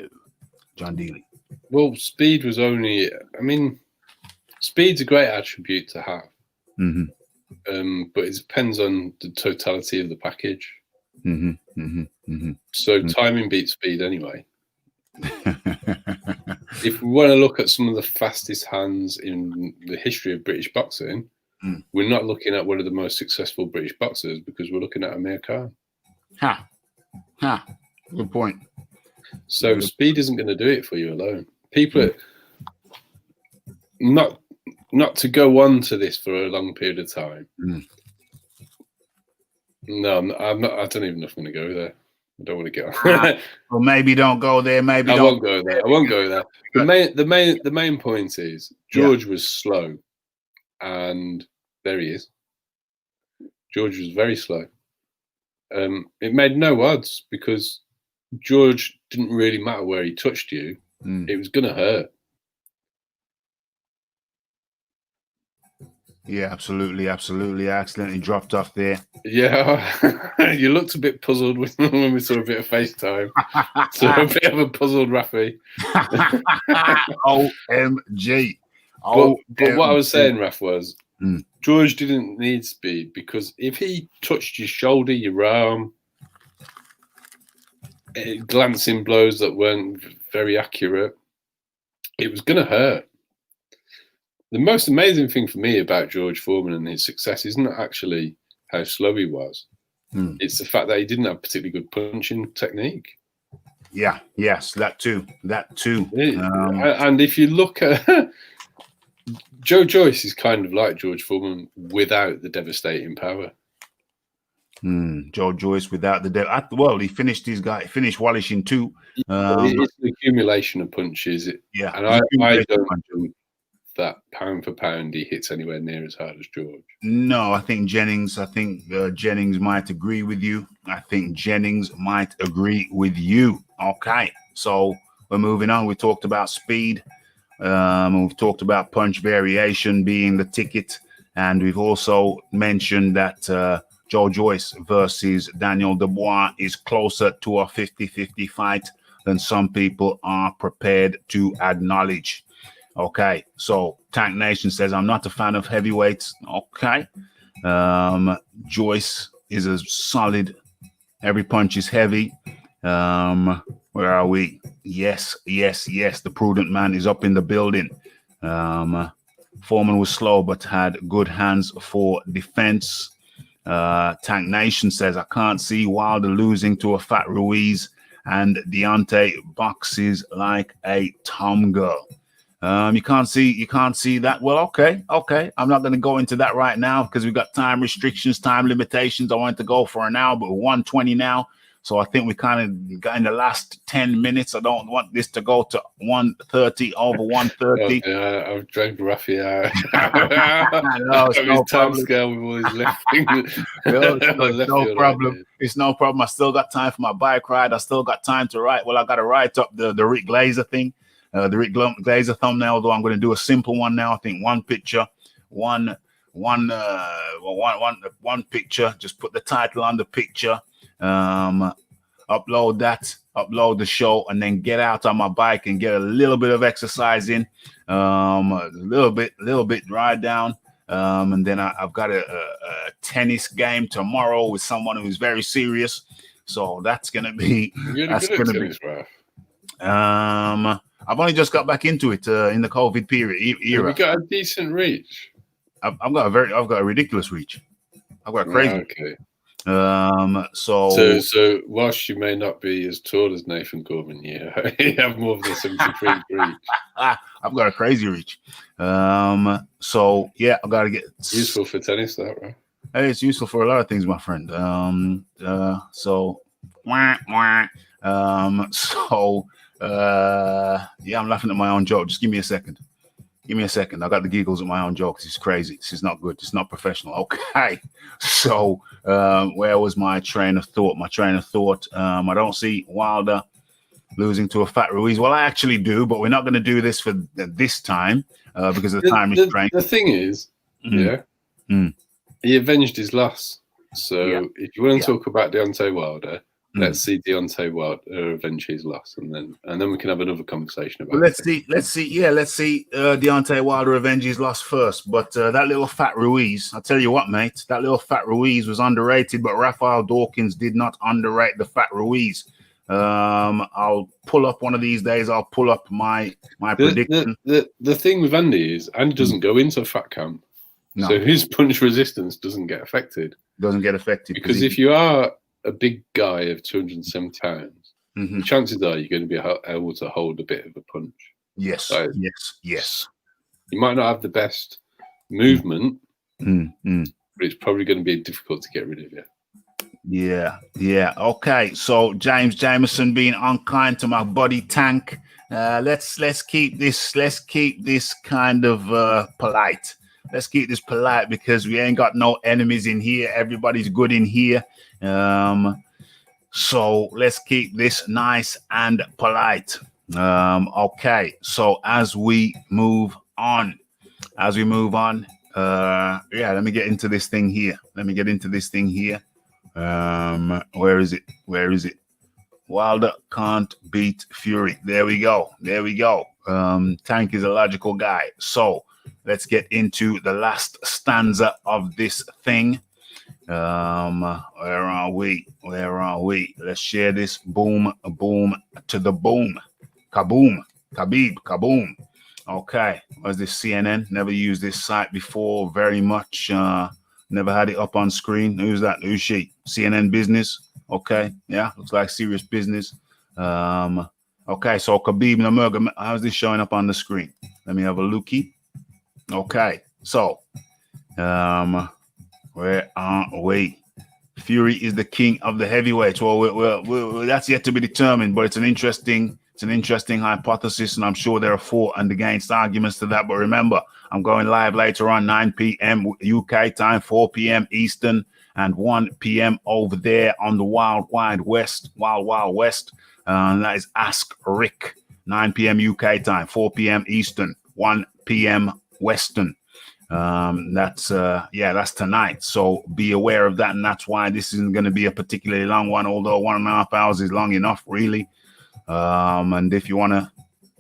John Daly. Well, speed was only, speed's a great attribute to have. Mm-hmm. But it depends on the totality of the package. Mm-hmm. Mm-hmm. Mm-hmm. So timing beats speed anyway. If we want to look at some of the fastest hands in the history of British boxing, we're not looking at one of the most successful British boxers because we're looking at Amir Khan. Good point. So speed isn't going to do it for you alone. People, not to go on to this for a long period of time. No, I'm not. I don't even know if I'm going to go there. I don't want to get on. Well, maybe don't go there. Maybe I won't go there. I won't go there. The main point is George was slow, and there he is. George was very slow. It made no odds because George didn't really matter where he touched you. It was going to hurt. Yeah, absolutely. I accidentally dropped off there. Yeah, you looked a bit puzzled when we saw a bit of FaceTime. So a bit of a puzzled Rafi. OMG. But what I was saying, Raf, was George didn't need speed because if he touched your shoulder, your arm, glancing blows that weren't very accurate, it was going to hurt. The most amazing thing for me about George Foreman and his success isn't actually how slow he was. It's the fact that he didn't have particularly good punching technique. Yeah, yes, that too. And if you look at Joe Joyce is kind of like George Foreman without the devastating power. Joe Joyce without the well, he finished Wallish in 2. It's the accumulation of punches. And I don't do that pound for pound he hits anywhere near as hard as George. No, I think Jennings might agree with you. Okay, so we're moving on. We talked about speed. We've talked about punch variation being the ticket. And we've also mentioned that Joe Joyce versus Daniel Dubois is closer to a 50-50 fight than some people are prepared to acknowledge. Okay, so Tank Nation says, I'm not a fan of heavyweights. Okay. Joyce is a solid. Every punch is heavy. Where are we? Yes. The prudent man is up in the building. Foreman was slow, but had good hands for defense. Tank Nation says, I can't see Wilder losing to a fat Ruiz, and Deontay boxes like a tom girl. You can't see that. Well, okay. I'm not going to go into that right now because we've got time restrictions, time limitations. I wanted to go for an hour, but 1:20 now. So I think we kind of got in the last 10 minutes. I don't want this to go to 1:30 over 1:30. Yeah, I've drank Rafi out. No, it's no time problem. scale with all his left fingers. No problem. It's no problem. I still got time for my bike ride. I still got time to write. Well, I got to write up the Rick Glazer thing. The Rick Glazer thumbnail, though I'm going to do a simple one now. I think one picture, one picture. Just put the title on the picture. Upload the show, and then get out on my bike and get a little bit of exercise in. A little bit ride down. And then I've got a tennis game tomorrow with someone who's very serious. So that's gonna be. I've only just got back into it in the COVID period era. You got a decent reach. I've got a ridiculous reach. I've got crazy. Okay. So whilst you may not be as tall as Nathan Corbin, you have more of the 73 reach. I've got a crazy reach. So yeah, I gotta get useful for tennis, that right? Hey, it's useful for a lot of things, my friend. Yeah, I'm laughing at my own joke. Just give me a second. Give me a second. I got the giggles at my own joke. This is crazy. This is not good. It's not professional. Okay. So, where was my train of thought? I don't see Wilder losing to a fat Ruiz. Well, I actually do, but we're not going to do this for this time because of the time restraint. The thing is, he avenged his loss. So if you want to talk about Deontay Wilder, let's see Deontay Wilder avenge his loss, and then we can have another conversation about. Well, let's see Deontay Wilder avenge his loss first. But that little fat Ruiz, I tell you what, mate, that little fat Ruiz was underrated, but Rafael Dawkins did not underrate the fat Ruiz. I'll pull up one of these days. I'll pull up my prediction. The thing with Andy is Andy doesn't go into fat camp, so his punch resistance doesn't get affected. Because if you are a big guy of 270 pounds, the chances are you're going to be able to hold a bit of a punch. Yes, yes. You might not have the best movement, but it's probably going to be difficult to get rid of you. Yeah. Okay. So James Jameson being unkind to my buddy Tank. Let's keep this kind of polite. Let's keep this polite because we ain't got no enemies in here. Everybody's good in here. So let's keep this nice and polite. Okay. So as we move on, let me get into this thing here. Where is it? Wilder can't beat Fury. There we go. Tank is a logical guy. So let's get into the last stanza of this thing. Where are we? Let's share this. Boom to the boom. Kaboom. Khabib. Kaboom. Okay. Was this CNN? Never used this site before very much. Never had it up on screen. Who's that? Who's she? CNN Business. Okay. Yeah. Looks like serious business. Okay. So Khabib Nurmagomedov. How's this showing up on the screen? Let me have a lookie. Okay. So, where are we? Fury is the king of the heavyweights. Well, that's yet to be determined, but it's an interesting hypothesis, and I'm sure there are for and against arguments to that. But remember, I'm going live later on, 9 p.m. UK time, 4 p.m. Eastern, and 1 p.m. over there on the Wild West. And that is Ask Rick, 9 p.m. UK time, 4 p.m. Eastern, 1 p.m. Western. That's tonight. So be aware of that, and that's why this isn't going to be a particularly long one, although 1.5 hours is long enough, really. And if you want to,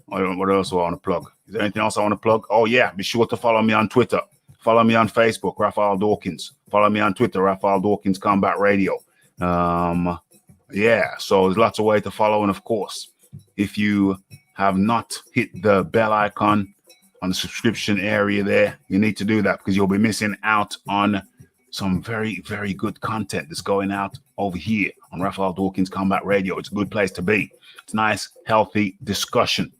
what else do I want to plug? Is there anything else I want to plug? Oh, yeah. Be sure to follow me on Twitter. Follow me on Facebook, Rafael Dawkins. Follow me on Twitter, Rafael Dawkins Combat Radio. Yeah, so there's lots of ways to follow. And, of course, if you have not hit the bell icon on the subscription area there, you need to do that because you'll be missing out on some very, very good content that's going out over here on Rafael Dawkins Combat Radio. It's a good place to be. It's nice, healthy discussion.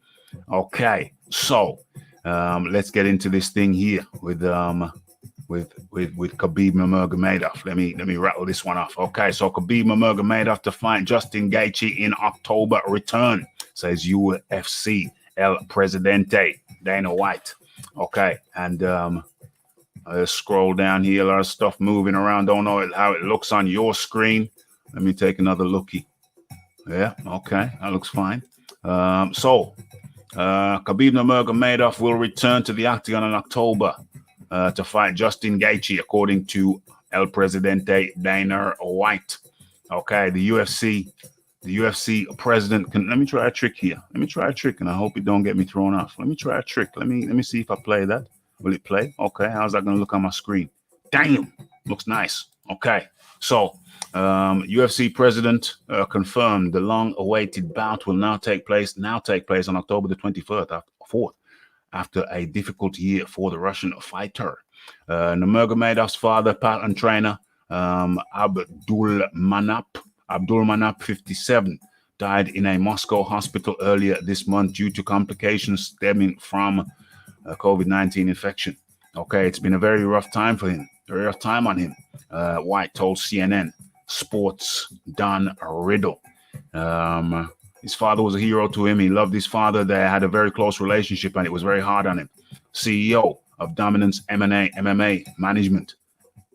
Okay, so let's get into this thing here with Khabib Nurmagomedov. Let me rattle this one off. Okay, so Khabib Nurmagomedov to fight Justin Gaethje in October return, says UFC El Presidente Dana White. Okay, and scroll down here, a lot of stuff moving around. Don't know how it looks on your screen. Let me take another lookie. Yeah, okay, that looks fine. So Khabib Nurmagomedov will return to the octagon in October to fight Justin Gaethje, according to El Presidente Dana White. Okay, the UFC president can. Let me try a trick here. And I hope it don't get me thrown off. Let me try a trick. Let me see if I play that. Will it play? Okay, how's that going to look on my screen? Damn, looks nice. Okay, so UFC president confirmed the long-awaited bout will now take place on October the 24th, after a difficult year for the Russian fighter. Nurmagomedov's father, Pat and trainer, Abdul Manap, 57, died in a Moscow hospital earlier this month due to complications stemming from COVID-19 infection. Okay, it's been a very rough time for him, very rough time on him. White told CNN Sports Don Riddle. His father was a hero to him. He loved his father. They had a very close relationship, and it was very hard on him. CEO of Dominance MMA Management,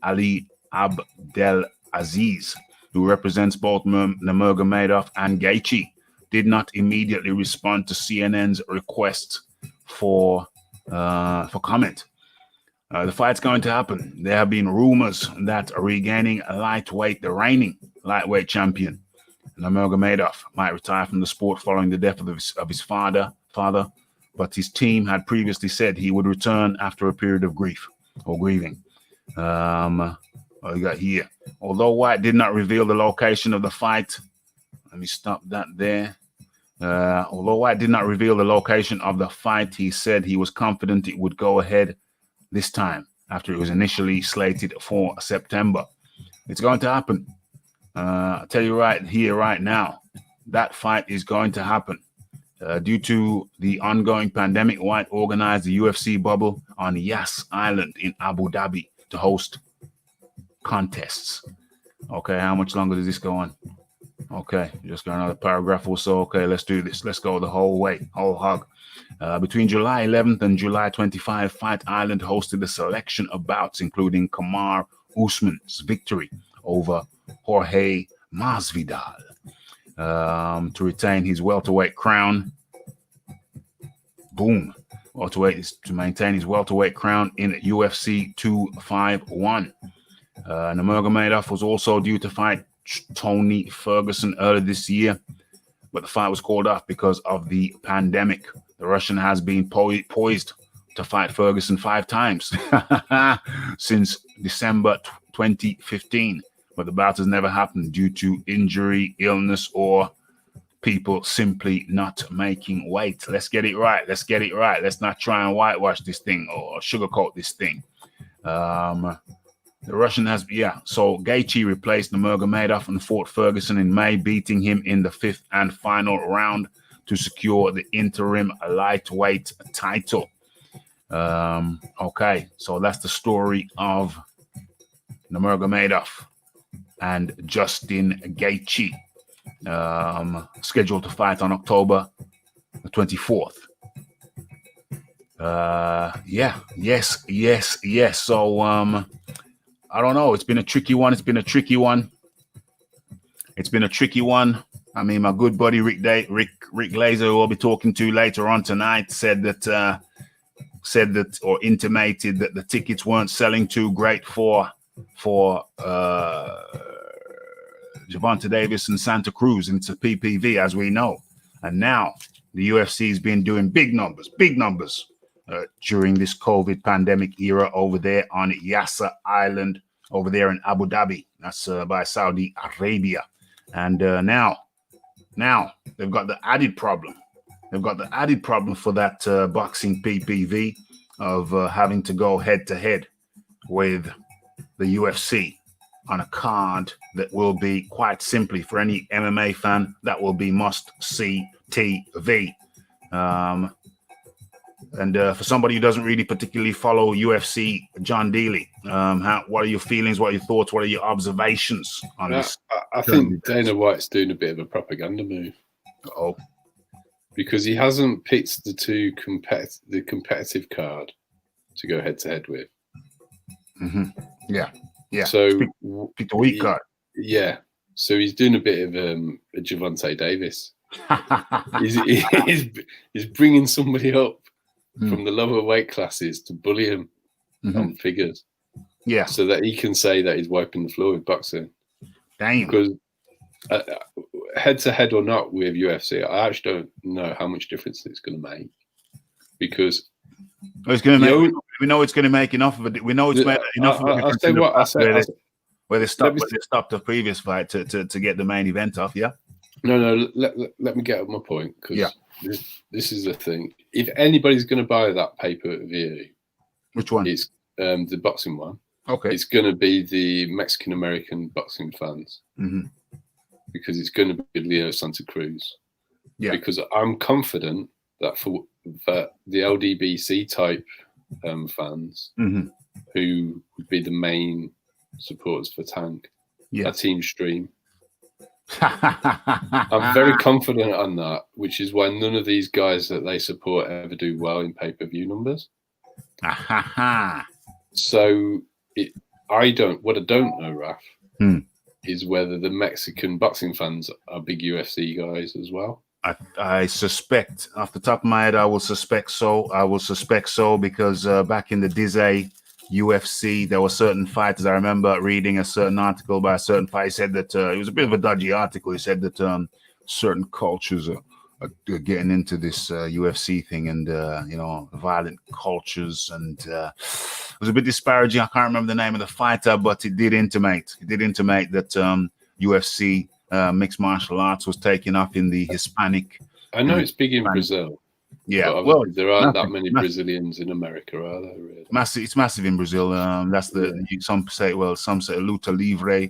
Ali Abdel Aziz, who represents both Nurmagomedov and Gaethje, did not immediately respond to CNN's request for comment. The fight's going to happen. There have been rumors that regaining the reigning lightweight champion, Nurmagomedov, might retire from the sport following the death of his father, but his team had previously said he would return after a period of grieving. What we got here? Although White did not reveal the location of the fight, let me stop that there. Although White did not reveal the location of the fight, he said he was confident it would go ahead this time after it was initially slated for September. It's going to happen. I'll tell you right here, right now, that fight is going to happen. Due to the ongoing pandemic, White organized the UFC bubble on Yas Island in Abu Dhabi to host contests. Okay, how much longer does this go on? Okay, just got another paragraph or so. Okay, let's do this. Let's go the whole way, whole hog. Between July 11th and July 25, Fight Island hosted a selection of bouts, including Kamaru Usman's victory over Jorge Masvidal to retain his welterweight crown. Boom. Welterweight is to maintain his welterweight crown in UFC 251. Nurmagomedov was also due to fight Tony Ferguson earlier this year, but the fight was called off because of the pandemic. The Russian has been poised to fight Ferguson 5 times since December 2015, but the bout has never happened due to injury, illness, or people simply not making weight. Let's get it right. Let's get it right. Let's not try and whitewash this thing or sugarcoat this thing. The Russian has, so Gaethje replaced Nurmagomedov and fought Ferguson in May, beating him in the 5th and final round to secure the interim lightweight title. Okay, so that's the story of Nurmagomedov and Justin Gaethje, scheduled to fight on October the 24th. Yes. So, I don't know. It's been a tricky one. I mean, my good buddy Rick Glazer, who I'll be talking to later on tonight, said that or intimated that the tickets weren't selling too great for Gervonta Davis and Santa Cruz into PPV, as we know. And now the UFC has been doing big numbers during this COVID pandemic era over there on Yasser Island, over there in Abu Dhabi. That's by Saudi Arabia. And now they've got the added problem. For that boxing PPV of having to go head to head with the UFC on a card that will be, quite simply, for any MMA fan, that will be must-see TV. And for somebody who doesn't really particularly follow UFC, John Dealey, what are your feelings? What are your thoughts? What are your observations on this? I think Dana White's doing a bit of a propaganda move. Oh, because he hasn't picked the competitive card to go head to head with. Mm-hmm. Yeah. So pick the weak card. Yeah. So he's doing a bit of a Gervonta Davis. he's bringing somebody up from the lower weight classes to bully him on figures. Yeah. So that he can say that he's wiping the floor with boxing. Damn. Because head to head or not with UFC, I actually don't know how much difference it's going to make. Because it's going to make. We know it's going to make enough of it. We know it's made enough of a difference. Where they stopped the previous fight to get the main event off. Yeah. No. Let me get up my point, because this is the thing. If anybody's going to buy that pay-per-view, which one? It's the boxing one. Okay. It's going to be the Mexican American boxing fans because it's going to be Leo Santa Cruz. Yeah. Because I'm confident that the LDBC type fans who would be the main supporters for Tank, a team stream. I'm very confident on that, which is why none of these guys that they support ever do well in pay-per-view numbers. So what I don't know, Raf, is whether the Mexican boxing fans are big UFC guys as well. I suspect, off the top of my head, I will suspect so. I will suspect so because back in the Dizay UFC, there were certain fighters. I remember reading a certain article by a certain fighter. He said that it was a bit of a dodgy article. He said that certain cultures are getting into this UFC thing, and violent cultures, and it was a bit disparaging. I can't remember the name of the fighter, but it did intimate that UFC mixed martial arts was taking off in the Hispanic. I know it's big in Brazil. Yeah, well, there aren't that many Brazilians in America, are there? Really? It's massive in Brazil. That's some say luta livre,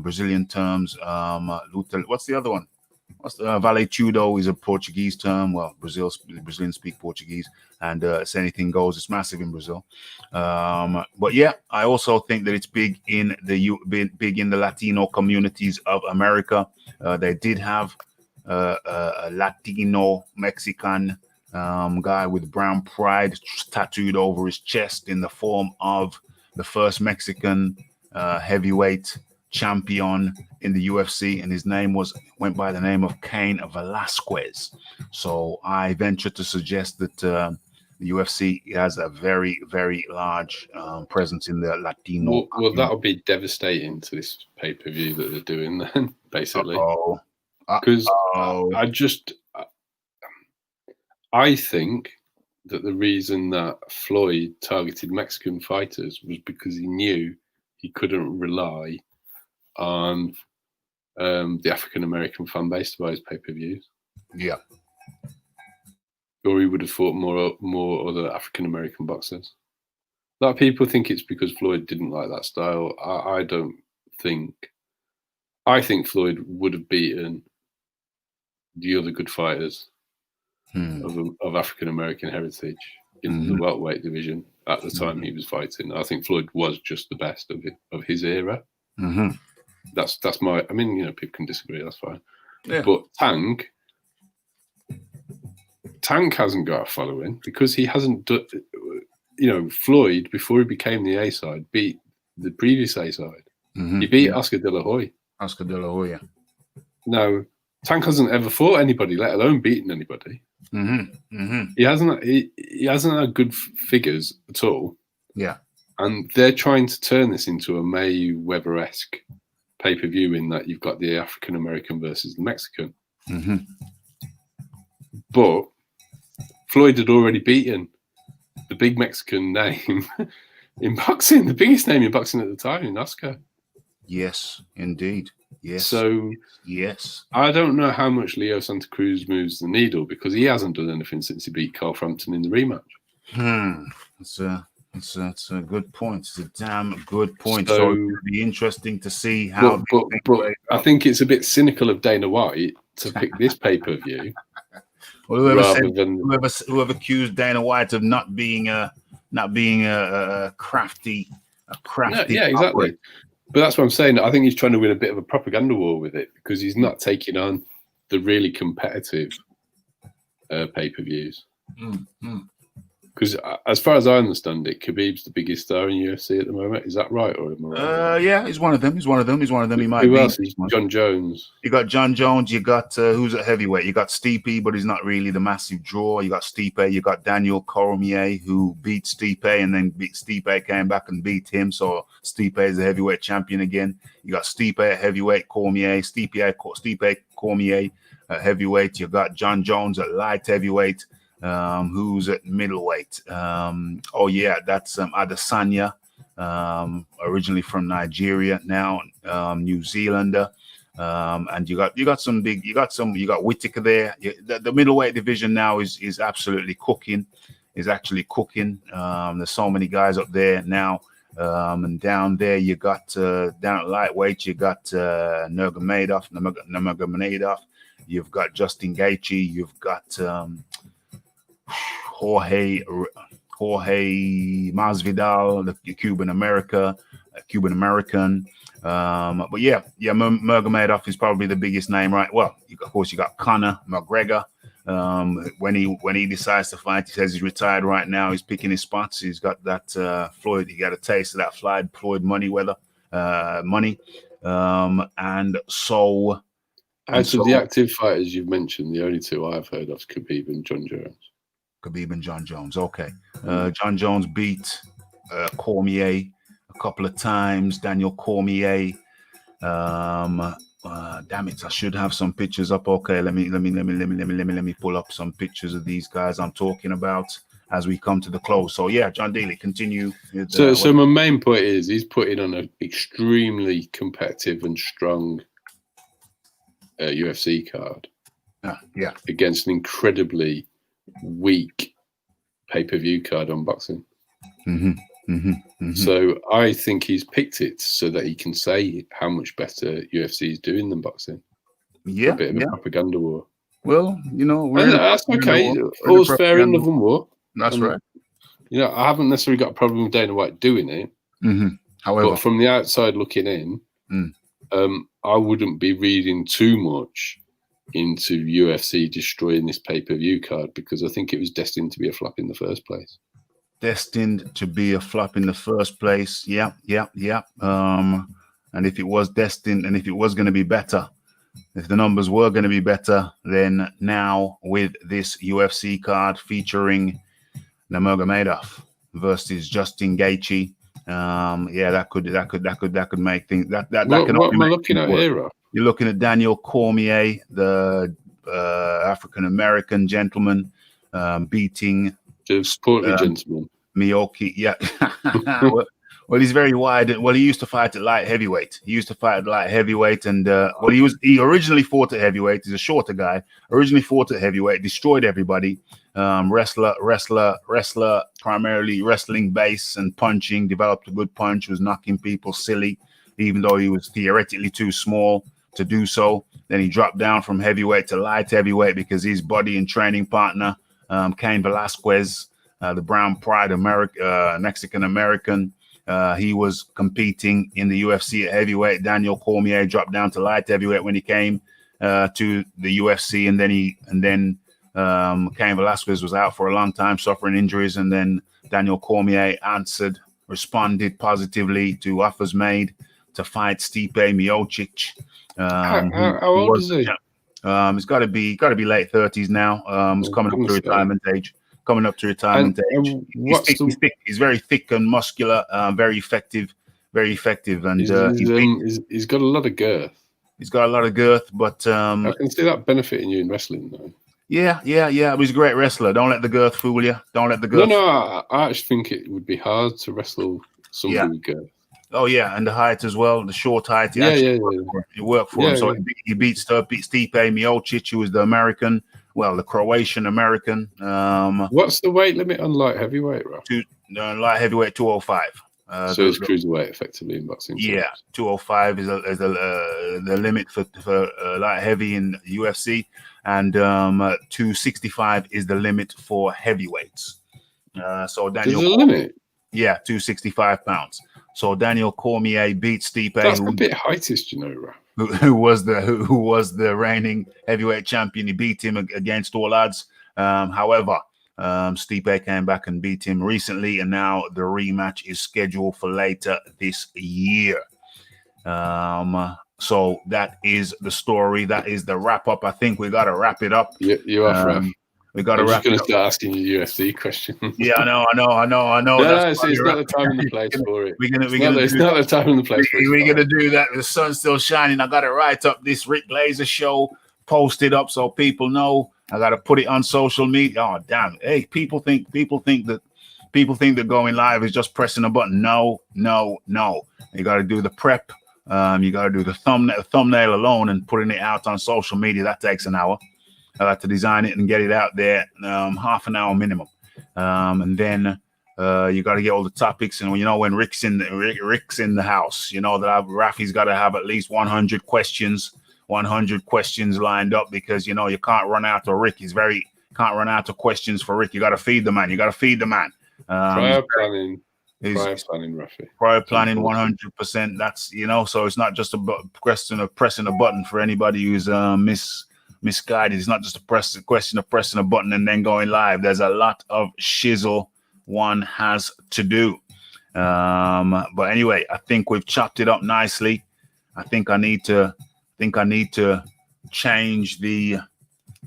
Brazilian terms. Luta. What's the other one? What's the Vale Tudo is a Portuguese term. Well, Brazilians speak Portuguese, and it's anything goes. It's massive in Brazil. But yeah, I also think that it's big in the Latino communities of America. They did have a Latino Mexican guy with brown pride tattooed over his chest in the form of the first Mexican heavyweight champion in the UFC, and his name went by the name of Cain Velasquez. So I venture to suggest that the UFC has a very, very large presence in the Latino. Well, that'll be devastating to this pay-per-view that they're doing then, basically. Because I think that the reason that Floyd targeted Mexican fighters was because he knew he couldn't rely on the African American fan base to buy his pay-per-views. Yeah. Or he would have fought more other African American boxers. A lot of people think it's because Floyd didn't like that style. I don't think. I think Floyd would have beaten the other good fighters of African American heritage in the welterweight division at the time he was fighting. I think Floyd was just the best of his era. That's my. I mean, people can disagree. That's fine. Yeah. But Tank hasn't got a following because he hasn't done. Floyd, before he became the A side, beat the previous A side. He beat Oscar De La Hoya. Oscar De La Hoya. Now, Tank hasn't ever fought anybody, let alone beaten anybody. He hasn't had good figures at all. Yeah. And they're trying to turn this into a Mayweather-esque pay-per-view in that you've got the African American versus the Mexican. But Floyd had already beaten the big Mexican name in boxing, the biggest name in boxing at the time, in Oscar. Yes, indeed. Yes. So yes, I don't know how much Leo Santa Cruz moves the needle because he hasn't done anything since he beat Carl Frampton in the rematch. It's a good point. It's a damn good point. So it'll be interesting to see how. But I think it's a bit cynical of Dana White to pick this pay-per-view. Well, whoever accused Dana White of not being a crafty. Yeah, exactly. But that's what I'm saying. I think he's trying to win a bit of a propaganda war with it because he's not taking on the really competitive pay-per-views. Because as far as I understand it, Khabib's the biggest star in UFC at the moment. Is that right? Or am I right? Yeah, he's one of them. He might Who be. else is John Jones? You got John Jones. You got who's at heavyweight? You got Stipe, but he's not really the massive draw. You got Stipe. You got Daniel Cormier, who beat Stipe, and then Stipe came back and beat him. So Stipe is the heavyweight champion again. You got Stipe at heavyweight, Stipe Cormier at heavyweight. You got John Jones at light heavyweight. Who's at middleweight? That's Adesanya, originally from Nigeria, now New Zealander. And you got Whittaker there. The middleweight division now is absolutely cooking. Is actually cooking. There's so many guys up there now. And down there, you got down at lightweight, you got Nurmagomedov. You've got Justin Gaethje. You've got Jorge Masvidal, the Cuban American. But yeah, Nurmagomedov is probably the biggest name, right? Well, of course, you got Conor McGregor. When he decides to fight, he says he's retired right now. He's picking his spots. He's got that Floyd. He got a taste of that Floyd money. And so the active fighters you've mentioned, the only two I've heard of is Khabib and John Jones. Okay. John Jones beat Cormier a couple of times. Daniel Cormier. Damn it! I should have some pictures up. Okay, let me pull up some pictures of these guys I'm talking about as we come to the close. So yeah, John Daly, continue. So my main point is he's putting on an extremely competitive and strong UFC card. Yeah, against an incredibly weak pay-per-view card on boxing. So I think he's picked it so that he can say how much better UFC is doing than boxing. Yeah, a bit of a propaganda war. Well, that's okay. All's fair in love and war. That's right. I haven't necessarily got a problem with Dana White doing it. However, but from the outside looking in, I wouldn't be reading too much into UFC destroying this pay-per-view card because I think it was destined to be a flop in the first place. Destined to be a flop in the first place. Yeah. And if it was destined, and if it was going to be better, if the numbers were going to be better, then now with this UFC card featuring Nurmagomedov versus Justin Gaethje, that could make things that what can. What am I looking at here? You're looking at Daniel Cormier, the African American gentleman, beating the sportly gentleman. Miyoki, yeah. Well, he's very wide. Well, he used to fight at light heavyweight. And he originally fought at heavyweight. He's a shorter guy. Originally fought at heavyweight, destroyed everybody. Wrestler, primarily wrestling base and punching. Developed a good punch. Was knocking people silly, even though he was theoretically too small to do so. Then he dropped down from heavyweight to light heavyweight because his buddy and training partner, Cain Velasquez, the Brown Pride Mexican American. He was competing in the UFC at heavyweight. Daniel Cormier dropped down to light heavyweight when he came to the UFC, and then Cain Velasquez was out for a long time, suffering injuries, and then Daniel Cormier responded positively to offers made to fight Stipe Miocic. How old is he? He's got to be late 30s now. He's coming up to retirement age. He's very thick and muscular, very effective, and he's got a lot of girth. He's got a lot of girth, but I can see that benefiting you in wrestling, though. Yeah. He's a great wrestler. Don't let the girth fool you. No, I actually think it would be hard to wrestle somebody with girth. Oh yeah, and the height as well, the short height. It worked for him. So he beat Stipe Miocic, who was the American. Well, the Croatian American. What's the weight limit on light heavyweight, Rob? Light heavyweight 205. So it's cruiserweight effectively in boxing. Yeah, 205 is the limit for light heavy in UFC, and 265 is the limit for heavyweights. So Daniel, there's a limit. Yeah, 265 pounds. So Daniel Cormier beat Stipe. That's a bit heightist, Rob. Who was the reigning heavyweight champion. He beat him against all odds. However, Stipe came back and beat him recently, and now the rematch is scheduled for later this year. So that is the story. That is the wrap up. I think we got to wrap it up. You are, Raf. We got to wrap it up. I'm just going to start asking you UFC questions. Yeah, I know. No, it's not the time and the place for it. It's not the time and the place for it. We're going to do that. The sun's still shining. I got to write up this Rick Glazer show, post it up so people know. I got to put it on social media. Oh, damn. Hey, people think that going live is just pressing a button. No. You got to do the prep. You got to do the thumbnail alone and putting it out on social media. That takes an hour. I like to design it and get it out there, half an hour minimum. And then You got to get all the topics, and when Rick's in the house, that Rafi's got to have at least 100 questions lined up, because you can't run out of Rick. Can't run out of questions for Rick. You got to feed the man. Prior planning, Rafi. Prior planning, 100%. That's so it's not just a question of pressing a button for anybody who's misguided. It's not just a question of pressing a button and then going live. There's a lot of shizzle one has to do. But anyway, I think we've chopped it up nicely. I think I need to change the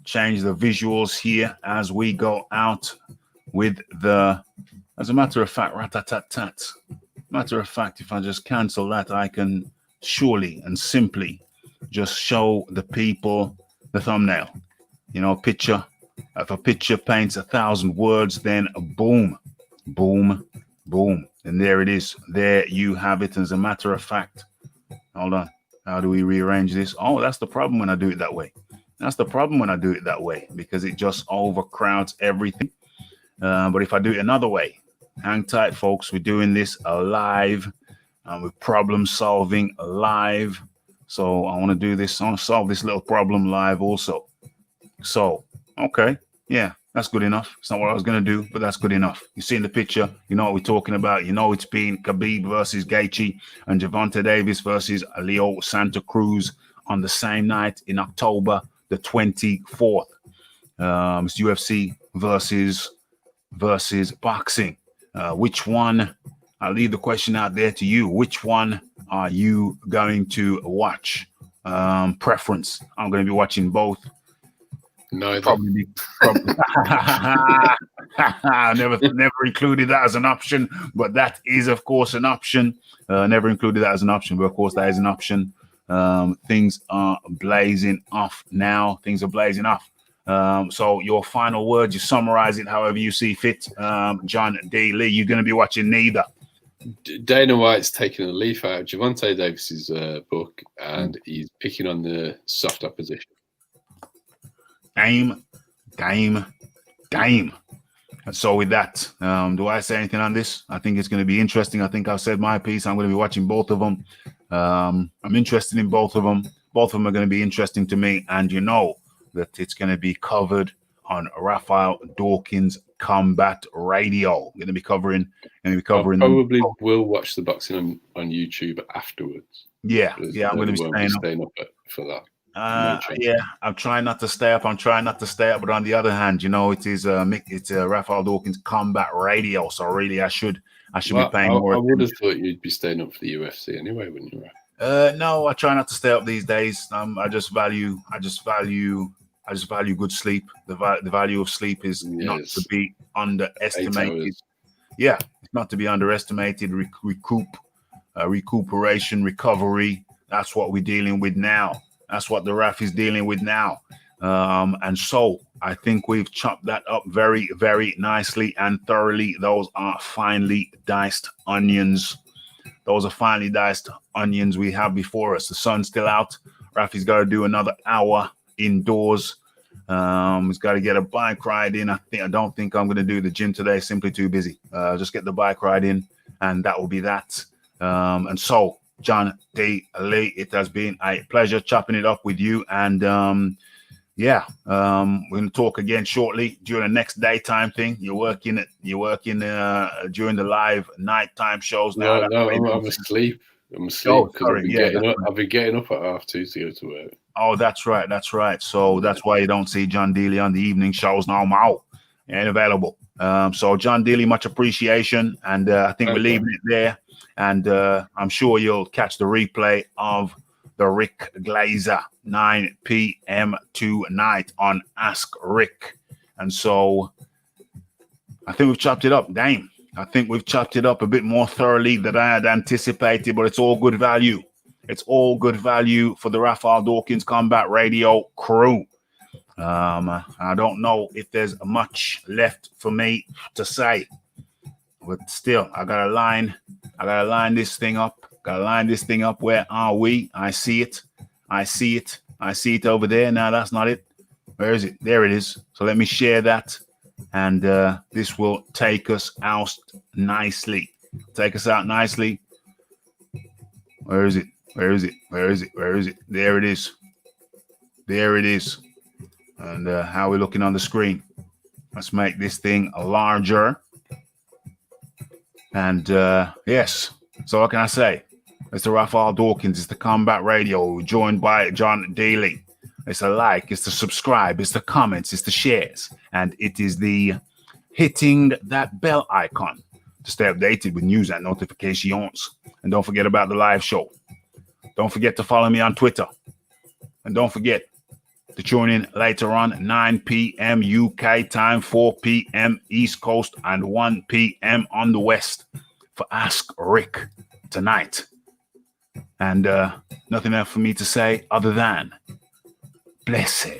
visuals here as we go out with as a matter of fact, rat-tat-tat-tat. Matter of fact, if I just cancel that, I can surely and simply just show the people the thumbnail. Picture. If a picture paints 1,000 words, then boom, boom, boom. And there it is. There you have it. As a matter of fact, hold on. How do we rearrange this? Oh, that's the problem when I do it that way. Because it just overcrowds everything. But if I do it another way, hang tight, folks. We're doing this live, and we're problem solving live. So I want to do this. I want to solve this little problem live also. So, okay. Yeah, that's good enough. It's not what I was going to do, but that's good enough. You see in the picture, you know what we're talking about. It's been Khabib versus Gaethje and Gervonta Davis versus Leo Santa Cruz on the same night in October the 24th. It's UFC versus boxing. Which one? I'll leave the question out there to you. Which one are you going to watch? Preference. I'm going to be watching both. No, probably. Never included that as an option, but that is, of course, an option. Never included that as an option, but of course, that is an option. Things are blazing off now. So your final words, you summarize it however you see fit. John D. Lee, you're going to be watching neither. Dana White's taking a leaf out of Gervonta Davis's book, and he's picking on the soft opposition. Game. And so with that, do I say anything on this? I think it's going to be interesting. I think I've said my piece. I'm going to be watching both of them. I'm interested in both of them. Both of them are going to be interesting to me. And that it's going to be covered on Raphael Dawkins Combat Radio. I'm going to be covering. I probably will watch the boxing on YouTube afterwards. Yeah. I'm going to be staying up for that. I'm trying not to stay up. But on the other hand, it's Raphael Dawkins Combat Radio. So really, I should be paying more. I would have thought you'd be staying up for the UFC anyway, wouldn't you? No, I try not to stay up these days. I just value good sleep. The value of sleep is not to be underestimated. Yeah, it's not to be underestimated. Recuperation, recovery. That's what we're dealing with now. That's what the RAF is dealing with now. And so I think we've chopped that up very, very nicely and thoroughly. Those are finely diced onions. We have before us. The sun's still out. Rafi's got to do another hour indoors. He's got to get a bike ride in. I don't think I'm going to do the gym today. Simply too busy. Just get the bike ride in, and that will be that. And so, John D. Lee, it has been a pleasure chopping it up with you. And we're going to talk again shortly during the next daytime thing. You're working during the live nighttime shows now. No, I'm asleep. Oh, sorry. I've been getting up at 2:30 to go to work. Oh, that's right. So that's why you don't see John Dealey on the evening shows no more. He ain't available. So John Dealey, much appreciation. And I think we're leaving it there. And I'm sure you'll catch the replay of the Rick Glazer 9 p.m. tonight on Ask Rick. And so I think we've chopped it up. Damn. I think we've chopped it up a bit more thoroughly than I had anticipated, but it's all good value. It's all good value for the Raphael Dawkins Combat Radio crew. I don't know if there's much left for me to say, but still, I gotta line this thing up. Where are we? I see it over there. Now that's not it. Where is it? There it is. So let me share that And this will take us out nicely. Take us out nicely. Where is it? Where is it? Where is it? Where is it? There it is. There it is. And how are we looking on the screen? Let's make this thing larger. And yes, so what can I say? Mr. Raphael Dawkins, it's the Combat Radio, joined by John Daly. It's the like, it's the subscribe, it's the comments, it's the shares, and it is the hitting that bell icon to stay updated with news and notifications. And don't forget about the live show. Don't forget to follow me on Twitter. And don't forget to tune in later on, 9 p.m. UK time, 4 p.m. East Coast, and 1 p.m. on the West for Ask Rick tonight. And nothing else for me to say other than blessed.